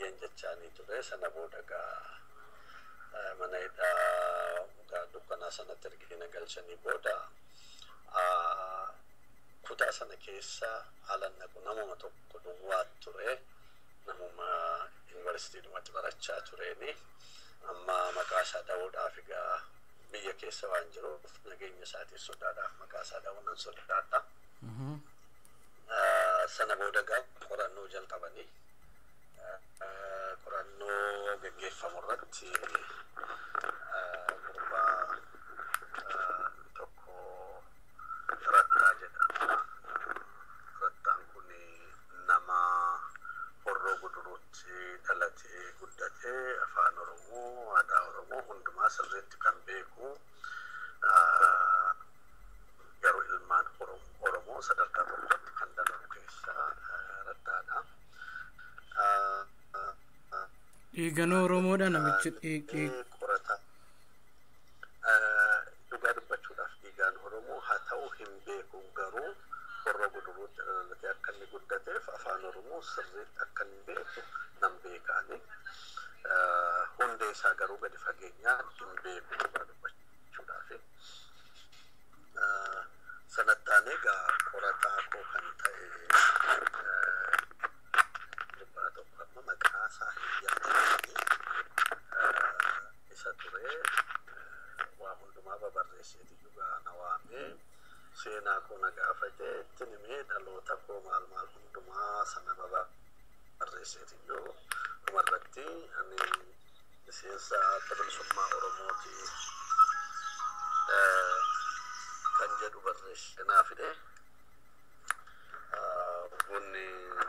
የንጀቻኒ ቱለ ሰነቦደጋ መናይዳ ዱከና ሰነተርጊ ነገልቸኒ ቦዳ ኩታ ሰነ ኬሳ አለነቁ ነሞቶ ኩዱዋት ቱረ namuma yuunivarsiitiidhumatti barachaa tureeni amma maqaa isaa dha'uudhaaf egaa biyya keessa waan jiruuf nageenya isaatiif sodaadhaaf maqaa isaa dha'uun sodaadha. Sana booda qorannoo jalqabanii qorannoo gaggeeffamu irratti gurbaa tokko Rattaa jedhama. Rattaan kun nama Horroo Guduruutti dhalatee guddatee afaan Oromoo aadaa Oromoo hundumaa sirriitti kan beeku garuu ilmaan Oromoo sadarkaa tokkotti kan dalagu keessaa Rattaadha. Dhiigan Oromoodha namichi qorata dhugaa dubbachuudhaaf dhiigaan Oromoo haa ta'u hin beeku garuu Horroo Guduruutti dhalatee akka inni guddateef afaan Oromoo sirriitti akka inni beeku nan beekaani. Hundee isaa garuu gadi fageenyaan hin beeku dhugaa dubbachuudhaaf. Sanattaan egaa qorataa koo kan ta'e gurbaa tokko amma maqaa isaa hin yaadne isa ture waa hundumaa babarreesseetiyyuu gaana waamee seenaa koo na gaafate itti himee dhaloota koo maal hundumaa sana babarreesseetiyyuu dhumarratti ani miseensa bilisummaa Oromooti kan jedhu barreesse naa fide bunni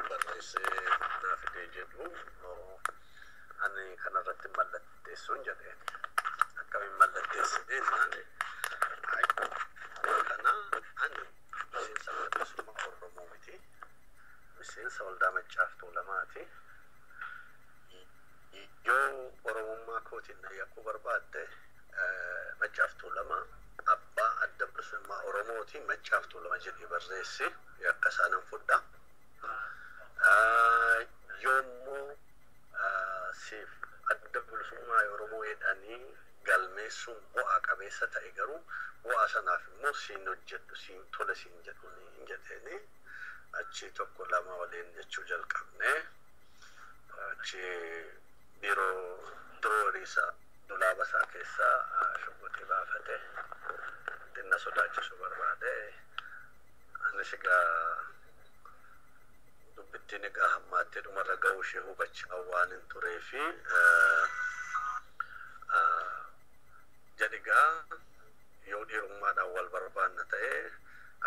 barreessee naa fide jedhu ani kanarratti mallatteessuun jedheen akkamiin mallatteessine naani kana ani miseensa bilisummaa Oromoo miti miseensa waldaa Maccaaf Tuulamaati yoo Oromummaa kootiin na yakkuu barbaadde Maccaaf Tuulamaa abbaa adda bilisummaa Oromooti Maccaaf Tuulama jedhee barreessi yakka isaanan fudha. Yommuu siif adda bilisummaa Oromoo jedhanii galmeessuun bu'aa qabeessa ta'e garuu bu'aa sanaaf immoo siin hojjedhu siin tola siin jedhu hin jedheeni achi tokko lama waliin jechuu jalqabne achi biiroo Dirooriisa dulaaba isaa keessaa shoggoxii baafate dinna sodaachisu barbaade anis egaa dubbittiin egaa hammaattee dhumarra ga'uu ishee hubachaa waan hin tureefi jedhigaa yoo dhiirummaadhaan wal barbaanna ta'e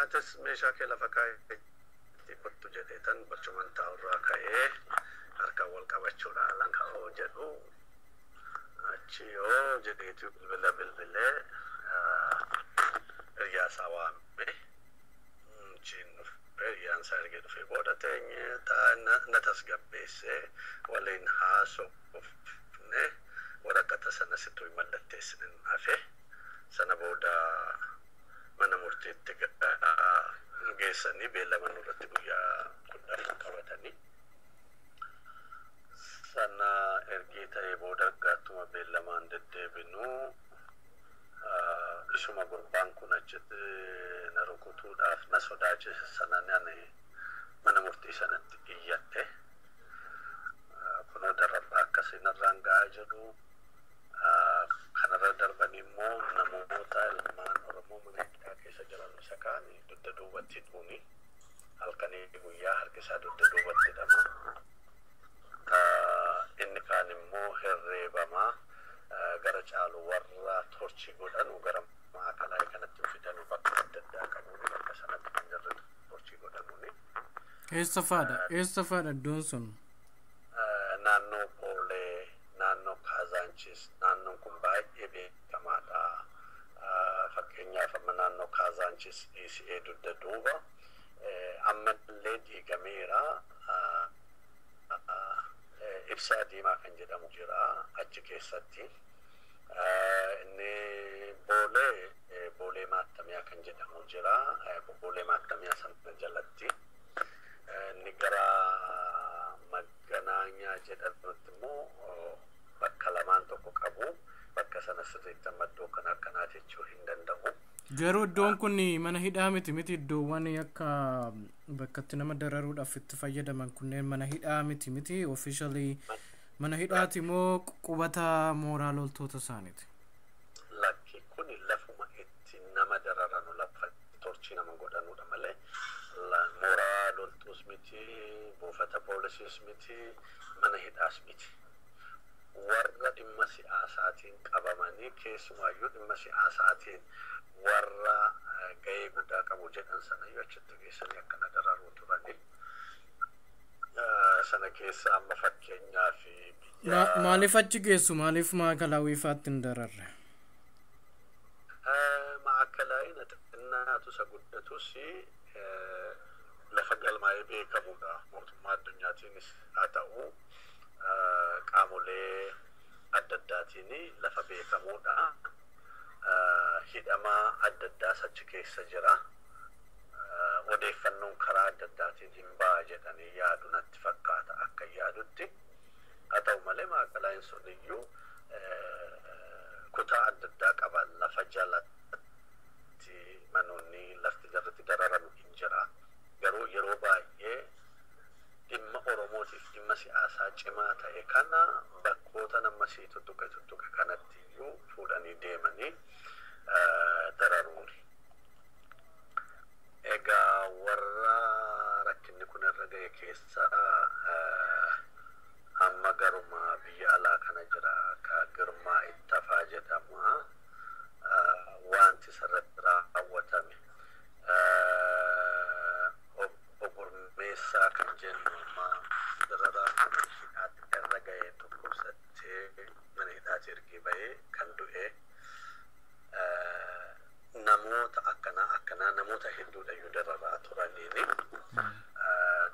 atis meeshaa kee lafa kaa'ee kottu jedheetan barcuman taa'urraa ka'ee harkaan wal qabachuudhaan lanka'oo jedhu achi yoo jedheetu bilbilee hiriyaasaa waame achiin hiriyaan isaa ergee dhufee booda teenye na tasgabbeessee waliin haasofne waraqata sana situu hin mallatteessine hafe sana booda mana murtiitti geessanii beellama nurratti guyyaa 10 qabatanii sana ergii ta'ee booda gaatuma beellamaan deddeebinu isuma gurbaan kun achitti na rukutuudhaaf na sodaachise sanaan ani mana murtii sanatti iyyatte kunoo darabaa akkasii narraan ga'aa jedhu kanarra darbanii immoo namoota ilmaan Oromoo mana hidhaa keessa jiran isa kaanii dugda duubatti hidhuuni halkanii guyyaa harki isaa dugda duubatti hidhama. Inni kaan immoo herreebamaa gara caalu warra torchii godhanu gara maakalaa kanatti fidanu bakka adda addaa qabuuni bakka sanatti kan jirre torchii godhanuuni. Eessa faadha iddoon sun? Naannoo Boolee, naannoo Kaazaanchis, naannoon kun baay'ee beekamaadha. Fakkeenyaaf amma naannoo Kaazaanchis dhiisee dugda duuba ammallee diigameera. Ibsaa diimaa kan jedhamu jira achi keessatti inni boolee maattamiyaa kan jedhamu jira boolee maattamiyaa sana jalatti inni gara Magganaanyaa jedhamutti immoo bakka lamaan tokko qabu bakka sana sirriitti maddoo kan akkanaa jechuu hin danda'u. garuu iddoon kun mana hidhaa miti iddoowwan akka bakkatti nama dararuudhaaf itti fayyadaman kunneen mana hidhaa miti officially mana hidhaati moo qubata mooraa loltoota isaaniiti? Lakki kun lafuma itti nama dararanu lafa torchii nama godhanudha malee mooraa loltuus miti buufata poolisiis miti mana hidhaas miti. Warra dhimma siyaasaatiin qabamanii keessumaayyuu dhimma siyaasaatiin warra gahee guddaa qabu jedhan sana yoo achitti geessanii akkana dararuu turani. Sana keessa amma fakkeenyaa fi maaliif achi geessu? Maaliif maakalaawii faatti hin dararre? Maakalaawii xinnaatu isa guddatus lafa galmaa'ee beekamudha. Mootummaa addunyaatiinis haa ta'u qaamolee adda addaatiin lafa beekamudha. Hidhamaa adda addaas achi keessa jira. Odeeffannoon karaa adda addaatiin hin ba'a jedhanii yaadu natti fakkaata akka yaadutti. Haa ta'u malee maakalaawwiin sun iyyuu kutaa adda addaa qaban lafa jalatti manoonni lafti jalatti dararamu hin jira. Garuu yeroo baay'ee dhimma Oromootiif dhimma siyaasaa cimaa ta'e kana bakkoota namni tuttuqe kanatti iyyuu fuudhanii deemanii dararuuni. Egaa warra rakkinni kun irra ga'e keessa amma garuma biyya alaa kana jira ka Girmaa Ittafaa jedhama. Wanti sarratti raawwatame ogurmeessaa kan jennu amma dararaa mana hidhaatti irra ga'e tokkosattee mana hidhaatti ergee ba'ee kan du'e. Namoota akkanaa namoota hedduudha iyyuu dararaa turaniini.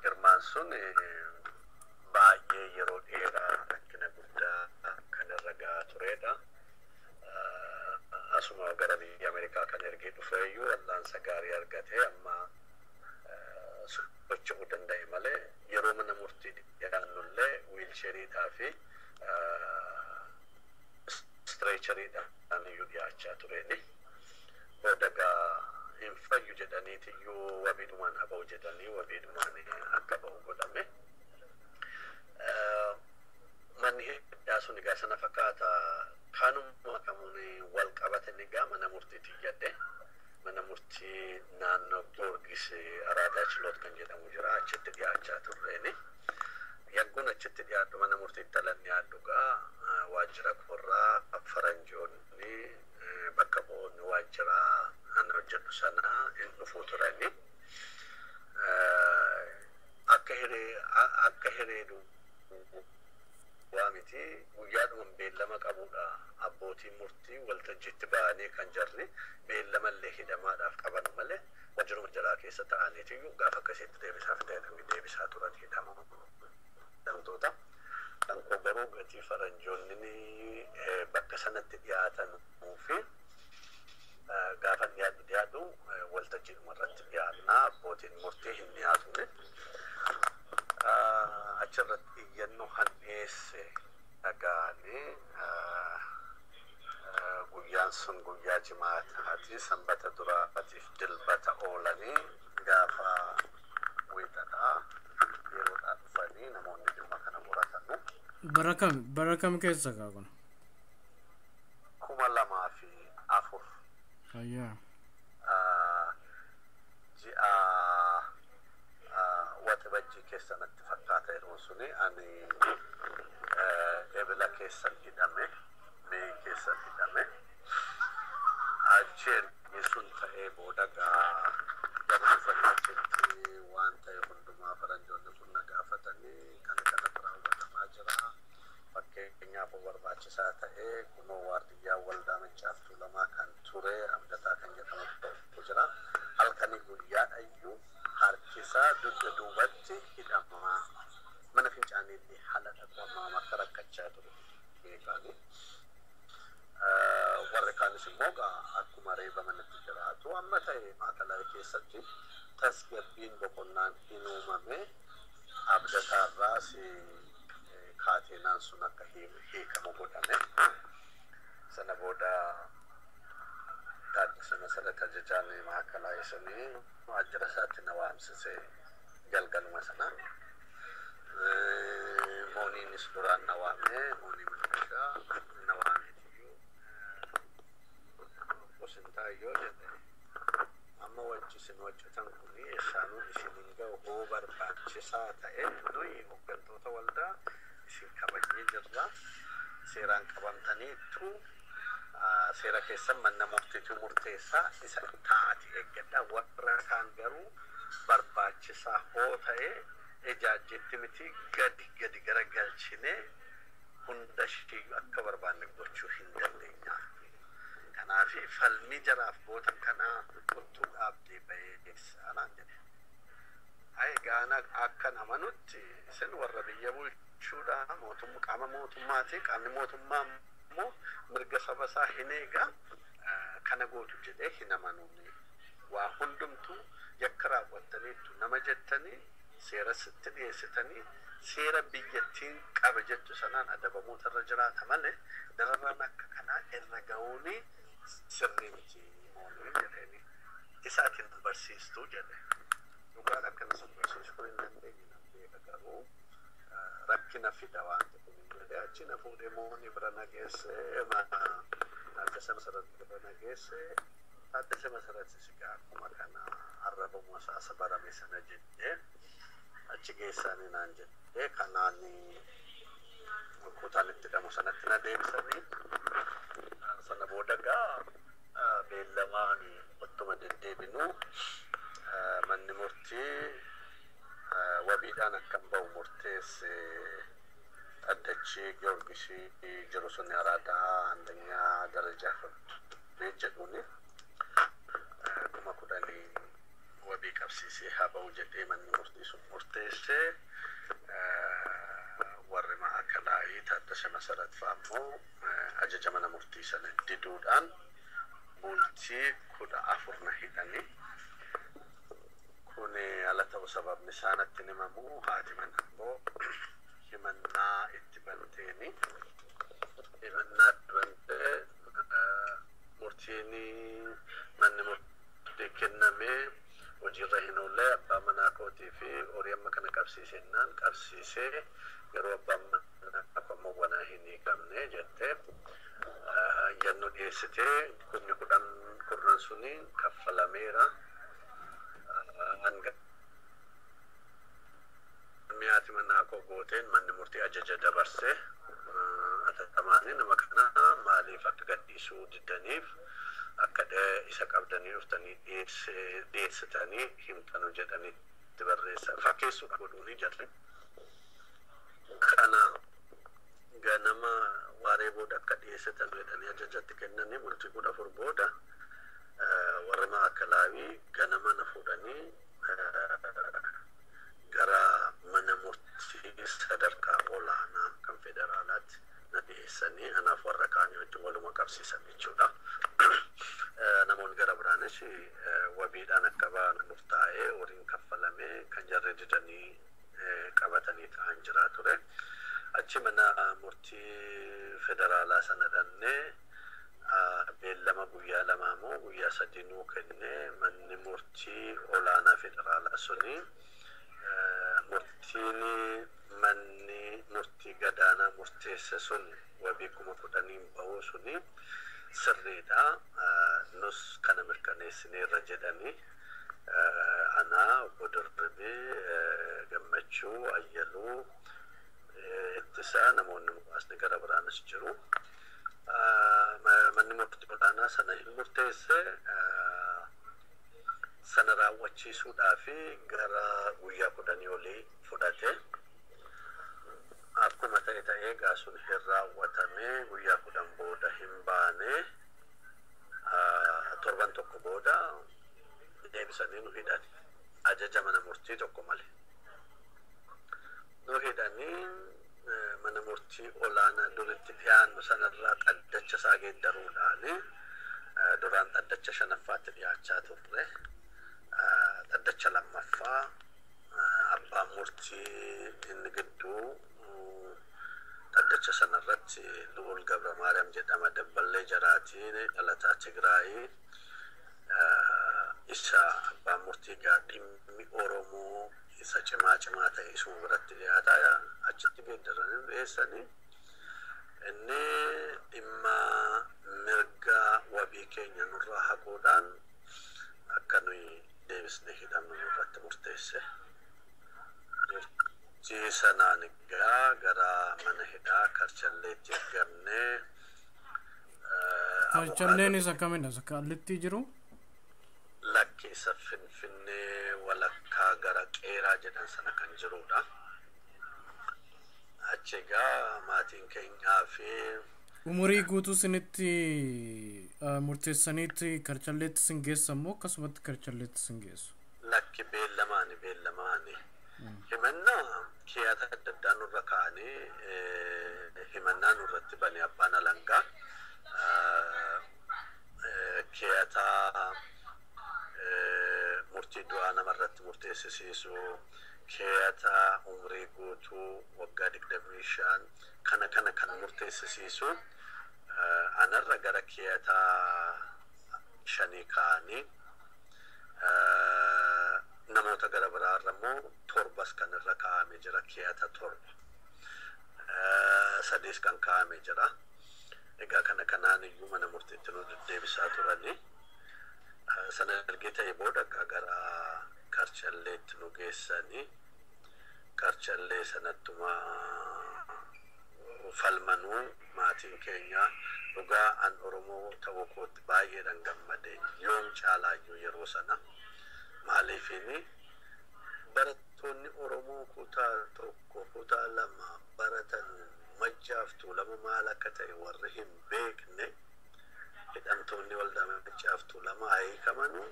Girmaan sun baay'ee yeroo dheeraa rakkina guddaa kan irra ga'aa turedha. Asuma gara biyya Ameerikaa kan ergee dhufe iyyuu wallaansa gaarii argatee amma socho'uu danda'e malee yeroo mana murtii dhiyaannullee wiilcheeriidhaa fi stretcheriidhaan iyyuu dhiyaachaa tureeni. Bodagaa hin fayyu jedhaniitiyyuu wabiidhumaan haa ba'u jedhanii wabiidhumaan akka ba'u godhame. Manni hidhaa sun egaa sana fakkaata kanuma kamuun wal qabatan egaa mana murtiitti iyyadde. Mana murtii naannoo Giyoorgis Araadaa Chiloot kan jedhamu jira achitti dhiyaachaa turreeni. Yagguun achitti dhiyaadhu mana murtiitti alanni yaaddugaa waajjira korraa faranjoonni bakka bu'oonni waajjira ana hojjedhu sana hin dhufuu turani. Akka hereedu waa miti guyyaadhuma beellama qabudha. Abbootiin murtii waltajjiitti ba'anii kan jarri beellamallee hidhamaadhaaf qaban malee wajjiruma jalaa keessa ta'aniitiyyuu gaafa akkasitti deebisaa turan hidhamtoota. Kan garuu gatii faranjoonni bakka sanatti dhiyaatanuu fi gaafa dhiyaatu waltajjiidhuma irratti dhiyaannaa abbootiin murtii hin dhiyaatune. Achirratti iyyannoo handheesse dhaga'anii guyyaan sun guyyaa jimaataati sanbata duraatiif dilbata oolanii gaafa wiixataa yeroodhaan dhufanii namoonni dhimma kana qoratanu. Bara kam keessa kaa kun? 2004. Ayyaa. Ji'a waxabajjii keessa natti fakkaata yeroon suni ani ebila keessan hidhame mee keessan hidhame achi ergi sun ta'ee booda garuu fannaachitti waan ta'e hundumaa faranjoonni kun na gaafatanii kana raawwatamaa jira. Fakkeenyaaf barbaachisaa ta'ee kunoo waardiyyaa waldaa Maccaa fi Tuulamaa kan ture abdataa kan jedhamu jira. Halkanii guyyaadha iyyuu harkisaa dugda duubatti hidhamaa mana fincaaniitti haala dhaqamaa akka rakkachaa ture beekanii. Warri kaanis immoo akkuma reebamanitti jiraatu amma ta'e maakalaawii keessatti tasgabbiin boqonnaan hin uumame abdataarraas kaateenaan sun akka hiikamu godhame. Sana booda መሰረት አጀጃኔ ማዕከላዊ ስኒ አጀረሳት ነዋምስሴ ገልገል መሰና ሞኒ ንስዱራ ነዋሜ ሞኒ ምንሻ ነዋሜ ትዩ ወስንታዮ ጀደ አማ ወጭ ስንወጭ ተንኩኒ እሳኑ ሲንገው ኦቨር ባችሳ ታኤ ኑይ ወገንቶ ተወልዳ ሲከበኝ ጅራ ሴራን ቀበምተኒቱ seera keessan manna murtiitu murteessaa isa taati eeggadha warra kaan garuu barbaachisaa hoo ta'e ejaajjetti miti gadi garagalchine hunda shii akka barbaanne gochuu hin dandeenya kanaaf falmii jaraaf gootan kana qottuu dhaabdee bayeessa anaan jedhe ay gaana akkan amanutti isin warra biyya bulchuudha qaama mootummaati qaamni mootummaa mirga sabasaa hineega kana gootu jedhee hin amanuuni waa hundumtu yakka raawwattaniitu nama jettanii seera sitti dhiyeessitanii seera biyyattiin qaba jettu sanaan adabamuuta irra jiraata malee dararaan akka kanaa irra ga'uuni sirrii miti moonii jedheeni isaatiin barsiistuu jedhe dhugaan akkana sin barsiisuu hin dandeenye nan beeka garuu rakkina fida waan achina fuudhee mooni bira nageesse addasa masarratti bira nageesse addasa masarratti sigaa akkuma kana arrabamu asaasa barame sana jedhee achi geessaanii naan jedhee kanaan kutaan itti dhamu sanatti na deebisanii sana booda gaa beellamaan ottuma deddeebinuu manni murtii wabiidhaan akkam ba'u murteesse አደቺ ጊዮርጊስ ጀሩሳሌም ያራዳ አንደኛ ደረጃ በጀዱኒ ኩማኩዳኒ ወቢ ቀብሲሲ ሀበው ጀዴ ማን ሙርቴስ ወር ማዕከላዊ ታደሰ መሰረት ፋሞ አጀጀ ማን ሙርቲ ሰነ ዲዱዳን ቡልቲ ኩዳ አፉርና ሂዳኒ ኩኒ አለተው ሰበብ ንሳነት ንመሙ ሃቲመን አቦ himanna itti banteni himanna bante murtiini manni murtii kenname hojirra hinulle abbaa manaa kootii fi horii amma kana qabsiisennaan qabsiisee yeroo abbaan manaa akkuma wanaa hin hiikamne jette yannu dhiyeessitee kunni kurnan suni kaffalameera hanga miyaati manaa koo gooteen manni murtii ajaja dabarse atatamaanii nama kana maaliif akka gadhiisuu diddaniif akka isa qabdanii dhuftanii dhiyeessitanii himtanu jedhanii itti barreessa fakkeessuudha godhuuni jarri kana ganama waaree booda akka dhiyeessitan jedhanii ajajatti kennanii bultii 14 booda warra maakalaawii ganama na fuudhanii gara mana murtii sadarkaa olaanaa kan federaalaatti na dhiyeessanii anaaf warra kaanii wajjin waluma qabsiisan jechuudha. Namoonni gara biraanis wabiidhaan akka ba'an murtaa'ee horiin kaffalamee kan jarri didanii qabatanii ta'an jira ture. Achi mana murtii federaalaa sana dhannee beellama guyyaa lamaa moo guyyaa sadii nuu kennee manni murtii olaanaa federaalaa suni murtiini manni murtii gadaanaa murteesse sun wabii 10,000 ba'uu suni sirriidha nus kana mirkaneessinee irra jedhanii anaa bodirribii gammachuu ayyaluu ittisaa namoonni muraasni gara biraanis jiru manni murtii olaanaa sana hin murteesse sana raawwachiisuudhaaf gara guyyaa 10 olii fudhate akkuma ta'e gaasuun hin raawwatame guyyaa 10 booda hin baane torban tokko booda deebisanii nu hidhan ajaja mana murtii tokko malee nu hidhanii mana murtii olaanaa duritti dhiyaannu sanarraa dhaddacha isaa geeddaruudhaan duraan dhaddacha 5ffaatti dhiyaachaa turre dhaddacha lammaffaa abbaan murtii inni gidduu dhaddacha sanarratti Lu'uul Gabra Maariyaam jedhama dabballee jaraatiin dhalataa Tigraayii deebisa abbaan murtii dhimmi Oromoo isa cimaa ta'e isuma biratti dhiyaata achitti geeddaranii dhiyeessanii inni dhimma mirga wabii keenya nurraa haquudhaan akka nuyi deebisnee hidhamnu nurratti murteesse. Sanaan egaa gara mana hidhaa Karchalleetti ergamnee Karchalleen isa kamidha? Isa Qaallitti jiru? Lakki isa Finfinnee walakkaa gara Qeeraa jedhan sana kan jirudha. Achi egaa maatiin keenyaa fi umurii guutuu isinitti murteessaniitti Karchalleetti isin geessan moo akkasumatti Karchalleetti isin geessu? Lakki beellamaani himannaa kiyaata adda addaa nurra kaa'anii himannaa nurratti bane abbaan alangaa kiyaata murtii du'aa namarratti murteessisiisu kiyaata umurii guutuu waggaa 25 kana kan murteessisiisu anarra gara kiyaata 5 kaa'anii namoota gara biraarra immoo torbas kan irra kaa'amee jira kiyaata 7 sadees kan kaa'amee jira. Egaa kanaan iyyuu mana murtiitti nu deddeebisaa turanii sana erga ta'e booda gara Karchalleetti nu geessanii Karchallee sanattuma falmanuu maatiin keenya dhugaa an Oromoo ta'uu kootti baay'eedhaan gammade yoom caalaayyuu yeroo sana maaliifini barattoonni Oromoo kutaa tokko kutaa lama baratan majjaaftuu lama maal akka ta'e warri hin beekne hidhamtoonni waldaa majjaaftuu lama hiikamanu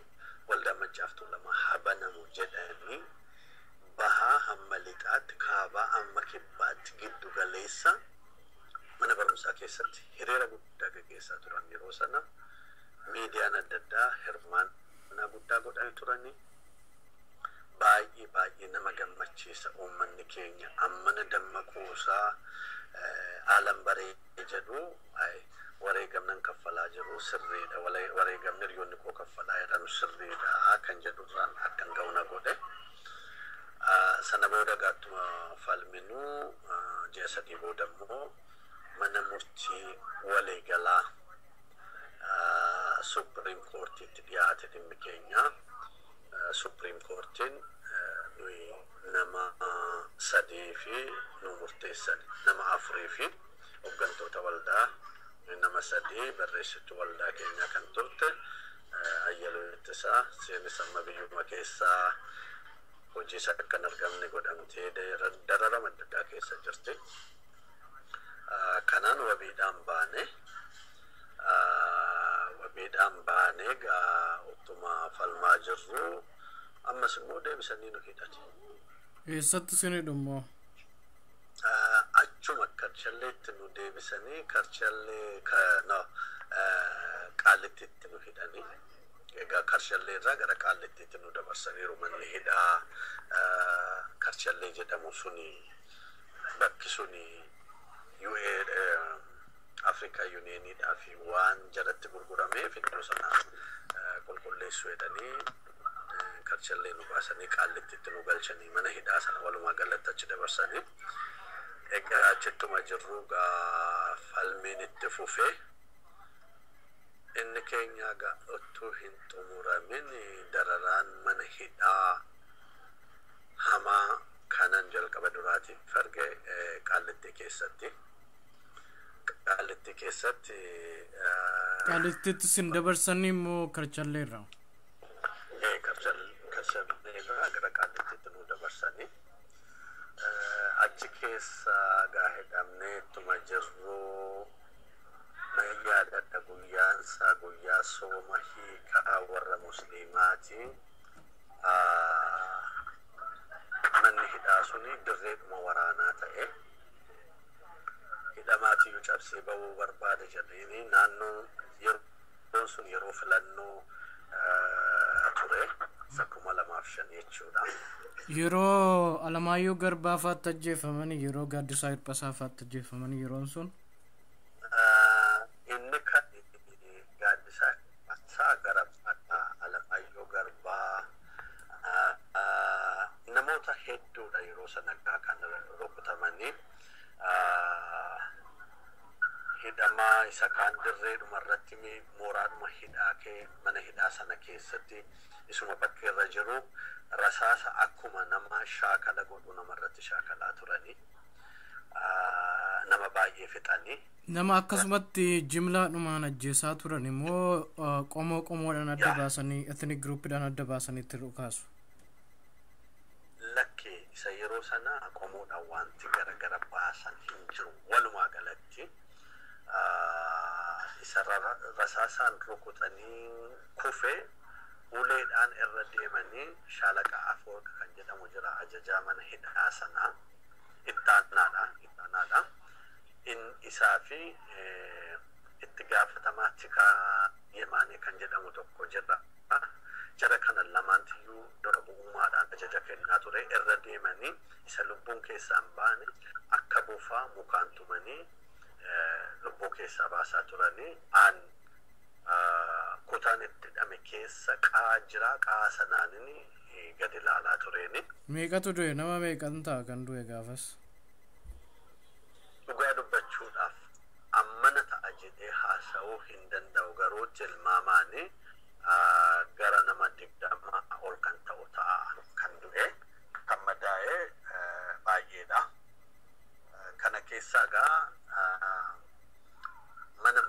waldaa majjaaftuu lama habanamu jedhanii bahaa hamma lixaatti kaabaa amma kibbaatti giddu galeessa mana barumsaa keessatti hiriira guddaa gaggeessaa turan yeroo sana miidiyaan adda addaa hirmaannaa guddaa godhanii turanii baay'ee nama gammachiisa uummanni keenya ammana dammaquusaa alam baree jedhu wareegamnan kaffalaa jiru sirriidha wareegamni hiriyoonni koo kaffalaa jedhanu sirriidha kan jedhurraan akkan ga'una godhe sana booda gaattuma falminuu ji'a 3 booda immoo mana murtii waliigalaa Supreme Courtiitti dhiyaate dhimmi keenya Supreme Courtiin nuyi nama 3 fi nu murteessan nama 4 fi hooggantoota waldaa nama 3 barreessituu waldaa keenya kan turte Ayyaluu Ittisaa seenis amma biyyuma keessaa hojii isaa akkan argamne godhamtee dararama adda addaa keessa jirti. Kanaan wabiidhaan baane gaa uttuma falmaa jirru ammas immoo deebisanii nu hidhate. Eessatti isin hidhammoo? Achuma Karchalleetti nu deebisanii Karchallee Qaallittiitti nu hidhanii. Egaa Karchallee irraa gara Qaallittiitti nu dabarsaniiru manni hidhaa Karchallee jedhamu suni bakki suni Africa Unioniidhaa fi waan jalatti gurgurameef iddoo sana qulqulleessuu jedhanii Karchallee nu baasanii Qaallittiitti nu galchanii mana hidhaa sana walumaa galatti achi dabarsanii egaa achittuma jirru falmiin itti fufee inni keenya ottuu hin xumuramin dararaan mana hidhaa hamaa kanan jalqaba duraatiif arge Qaallittii keessatti. Qaallittiitti isin dabarsanii immoo Karchalleerraa? Karchalleerraa gara Qaallittiitti nu dabarsanii achi keessa hidhamnee ittuma jirru yaadadha guyyaansaa guyyaa sooma hiikaa warra musliimaati manni hidhaa suni dirreedhuma waraanaa ta'e hidhamaatiyyuu cabsee bahuu barbaade jedhanii naannoo yeroon sun yeroo filannoo ture 2005 jechuudha. Yeroo Alamaayyoo Garbaafaatti ajjeefamanii yeroo Gaaddisaa Hirphasaafaatti ajjeefamanii yeroon sun? Inni kan Gaaddisaa Hirphasaa gara Alamaayyoo Garbaa hedduudha yeroo sanaggaa kan rukutamanii hidhamaa isa kaan dirreedhuma irratti mooraadhuma hidhaa mana hidhaa sana keessatti isuma bakka irra jiru rasaasa akkuma nama shaakala godhu namarratti shaakalaa turanii nama baay'ee fixanii nama akkasumatti jimlaadhumaan ajjeesaa turan immoo qomoodhaan adda baasanii ethnic groupidhaan adda baasanii itti dhukaasu. Lakkee isa yeroo sana qomoodhaan wanti garagara baasan hin jiru walumaa galatti isa rasaasaan rukutanii kufee uleedhaan irra deemanii shaalaqa Afoorqa kan jedhamu jira ajajaa mana hidhaa sanaa ittaanaadha. In isaa fi itti gaafatamaa tikaa Yemaanee kan jedhamu tokko jira. Jara kana lamaantiyyuu dura bu'ummaadhaan ajaja kennaa ture irra deemanii isa lubbuun keessaan baane akka bofaa mukaan tumanii lubbuu keessaa baasaa turanii kutaan itti hidhame keessa qaa jira qaa sanaanin gadi ilaalaa tureeni. Meeqatu du'e nama meeqan ta'a kan du'e gaafas? Dhugaa dubbachuudhaaf ammana ta'a jedhee haasa'uu hin danda'u garuu tilmaamaanii gara nama 20 ol kan ta'u ta'a kan du'e kan madaa'e baay'eedha. Kana keessaa mana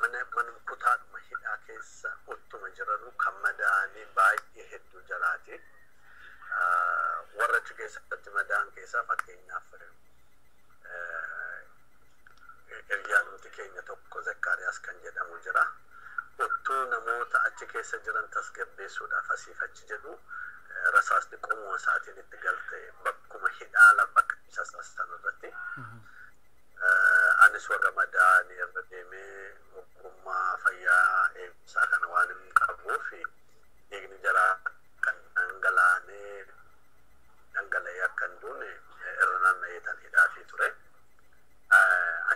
kutaadhuma hidhaa keessa uttuma jiranuu kan madaa'anii baay'ee hedduu jiraati. Warra achi keessatti madaa'an keessaa fakkeenyaaf hiriyaanumti keenya tokko Zakkaariyaas kan jedhamu jira. Uttuu namoota achi keessa jiran tasgabbeessuudhaaf asiif achi jedhu rasaasni qomoo isaatiin itti galte bakkuma hidhaa bakka sassaasan irratti. Anis warra madaa'anii irra deemee ogummaa fayyaa eegumsaa kana waan hin qabuuf dhiigni jaraa kan dhangala'ee akka hin duune irra naanna'eetan hidhaafii ture.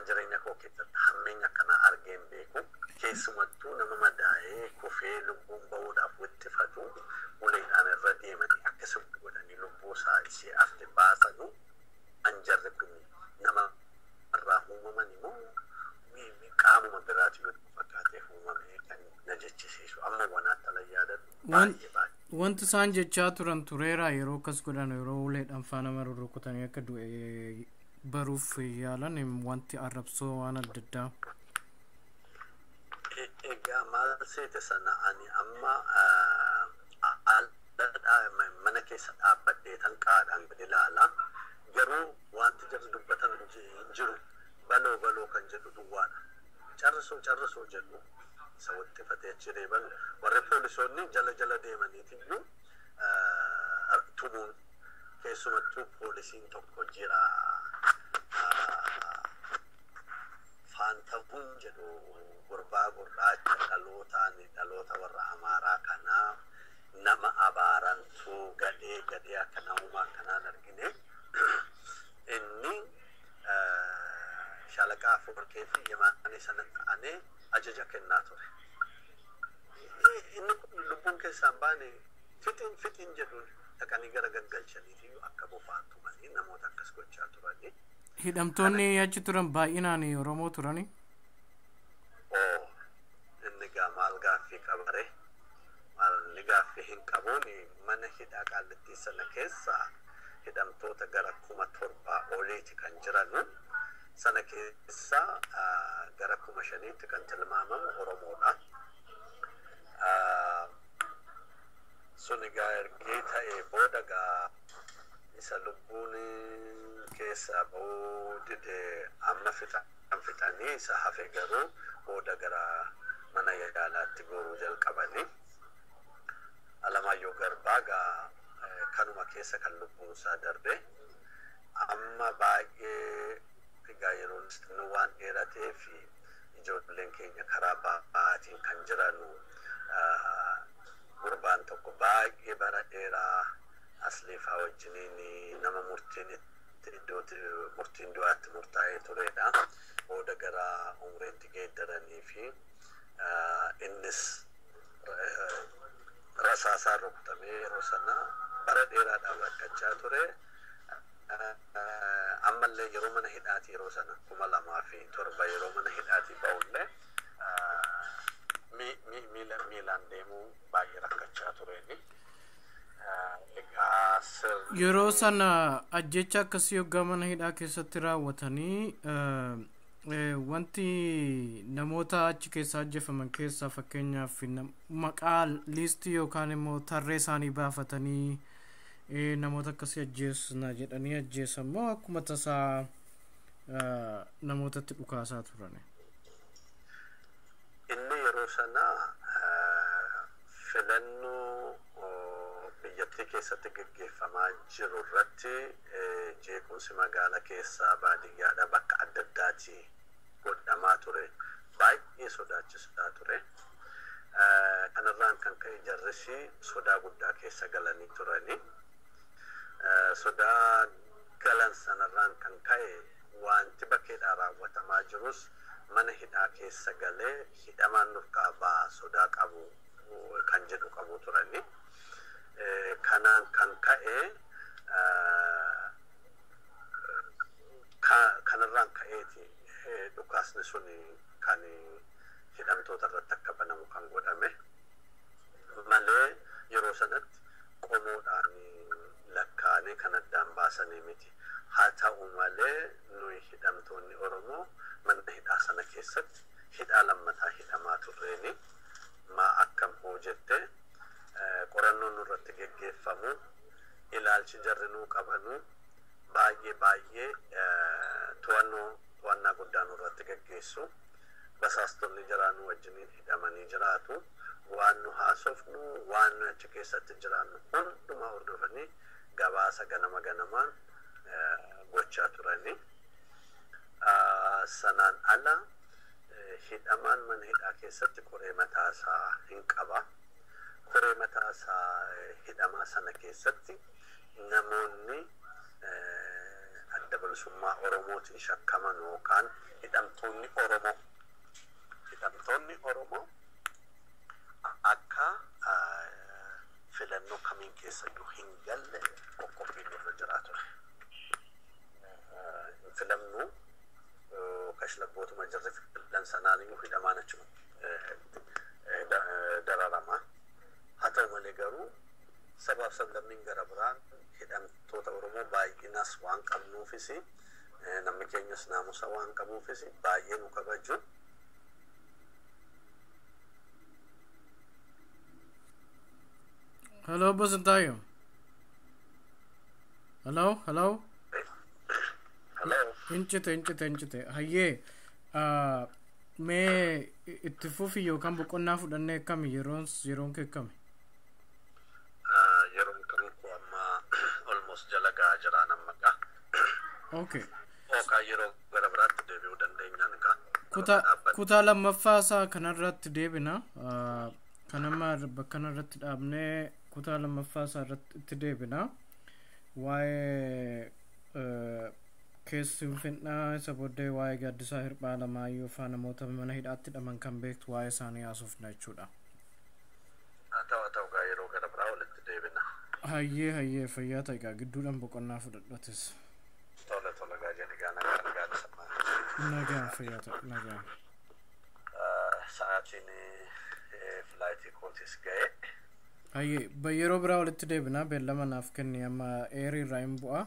Jireenya koo keessatti hammeenya akkanaa argeen beeku keessumattuu nama madaa'ee kufee lubbuun bahuudhaaf wittifatu uleedhaan irra deemanii akkasuma godhanii lubbuu isaa ishee afte baasanu anjarri kun nama irraa uumaman immoo qaamuma biraati yoo fakkaatee uumamee kan na jechisiisu amma wanaatti ala yaadatu wanti isaan jechaa turan tureera yeroo akkas godhan yeroo uleedhaan faana maruu rukutanii akka du'e baruuf yaalan wanti arrabsoo waan adda addaa. Egaa maal seete sana ani amma mana keessa dhaabbadhee tan qaadhaan gadi ilaala. Garuu wanti jarri dubbatan hin jiru baloo kan jedhu duwwaadha. Carrisoo jedhu isa wittifatee achi reeban warri poolisoonni jala deemaniitiyyuu tumuun keessumattuu poolisiin tokko jira. Faantabuun jedhu gurbaa gurraacha dhaloota warra Amaaraa kanaa nama abaarantuu gadhee akka namumaa kanaan argine inni shaalaqaa Afoorqee fi Yemaanee sana ta'anii ajaja kennaa ture. Inni lubbuun keessaan baane fixiin jedhuun dhaqanii gara gaggalchaniifi akka bofaan tumanii namoota akkas gochaa turanii. Hidhamtoonni achi turan baay'inaan Oromoo turani. Inni maal gaaffii qabare maal gaaffii hin qabuun mana hidhaa Qaallittii sana keessa hidhamtoota gara 7,000 oliiti kan jiranu sana keessa gara 5,000 kan tilmaamamu Oromoodha. Sun egaa ergee ta'ee booda isa lubbuun keessa bahuu dide amma fixanii isa hafe garuu booda gara mana yaalaatti goruu jalqabanii. Alamaayyoo Garbaa kanuma keessa kan lubbuun isaa darbe amma baay'ee egaa yeroon nu waan dheeratee fi ijoolleen keenya karaa baa'aatiin kan jiranu gurbaan tokko baay'ee bara dheeraa asliifaa wajjiniin nama murtiin du'aatti murtaa'ee turedha. Booda gara umriitti geeddaranii fi innis rasaasaan rukutamee yeroo sana bara dheeraadhaaf rakkachaa ture. ammallee yeroo mana hidhaatii yeroo sana 2007 yeroo mana hidhaatii ba'ullee miilaan deemuu baay'ee rakkachaa tureeni. Yeroo sana ajjecha akkasii hoggaa mana hidhaa keessatti raawwatanii wanti namoota achi keessa ajjeefaman keessaa fakkeenyaaf maqaa liistii yookaan immoo tarree isaanii baafatanii namoota akkasii ajjeesna jedhanii ajjeesamoo akkuma tasaa namootatti dhukaasaa turan. Inni yeroo sana filannoo biyyattii keessatti gaggeeffamaa jiru irratti jeequmsi magaalaa keessaa baadiyyaadha bakka adda addaatti godhamaa ture baay'ee sodaachisaa ture. Kanarraan kan ka'e jarrisi sodaa guddaa keessa galanii turani. Sodaa galan sanarraan kan ka'e wanti bakkeedhaa raawwatamaa jirus mana hidhaa keessa galee hidhamaan nuuf kaabaa sodaa qabu kan jedhu qabu turani. Kanaan kan ka'e kanarraan ka'eeti dhukaasni sun kan hidhamtoota irratti akka banamu kan godhame malee yeroo sanatti qomoodhaan lakkaa'anii kan addaan baasanii miti. Haa ta'u malee nuyi hidhamtoonni Oromoo mana hidhaa sana keessatti hidhaa lammataa hidhamaa turreeni. Maa akkam hoo jettee qorannoon nurratti geggeeffamu ilaalchi jarri nuu qabanu baay'ee to'annaa guddaa nurratti geggeessu. Basaastonni jiraannu wajjiniin hidhamanii jiraatu. Waan nu haasofnu waan nu achi keessatti jiraannu hundumaa hordofanii gabaasa ganamaan gochaa turani. Sanaan ala hidhamaan mana hidhaa keessatti koree mataasaa hin qaba. Koree mataasaa hidhamaa sana keessatti namoonni adda bilisummaa Oromootiin shakkaman yookaan hidhamtoonni Oromoo akka filannoo kamiin keessayyuu hin galle qoqqobbiin irra jiraa ture. Filannoo kashlabbootuma jirre filan sanaaniyyuu hidhamaan achuma dararamaa. Haa ta'u malee garuu sabaaf sablammiin gara biraan hidhamtoota Oromoo baay'inaas waan qabnuufis namni keenyas naamusa waan qabuufis baay'ee nu kabaju. Hello, Bosantayo. Hello. Hello. Inchite. Hayyee mee itti fufi yookaan boqonnaa fudhannee akkami yeroon kee akkami? Yeroon kan koo amma almost jala gahaa jiraan ammaqa. Okay. Ookaa yeroo gara biraatti deebi'uu dandeenyaan ka. Kutaa lammaffaa isaa kanarratti deebina. Kanamma bakkanarratti dhaabnee kutaa lammaffaa isaa irratti itti deebina. Waa'ee keessin finna isa booddee waa'ee Gaaddisaa Hirphaa Alamaayyoo faa namoota mana hidhaatti hidhaman kan beektu waa'ee isaanii haasofna jechuudha. Haa ta'u gaa yeroo gara biraa walitti deebina. Hayyee fayyaa ta'e gaa gidduudhaan boqonnaa fudhadhatis. Tola gaa jedhi gaa nagaan sammaa. Nagaan fayyaa ta'e nagaan. Sa'aatiin filaayitii kootis ga'e. Hayyee yeroo biraa walitti deebina beellama naaf kenni amma eerii irraa hin bu'a.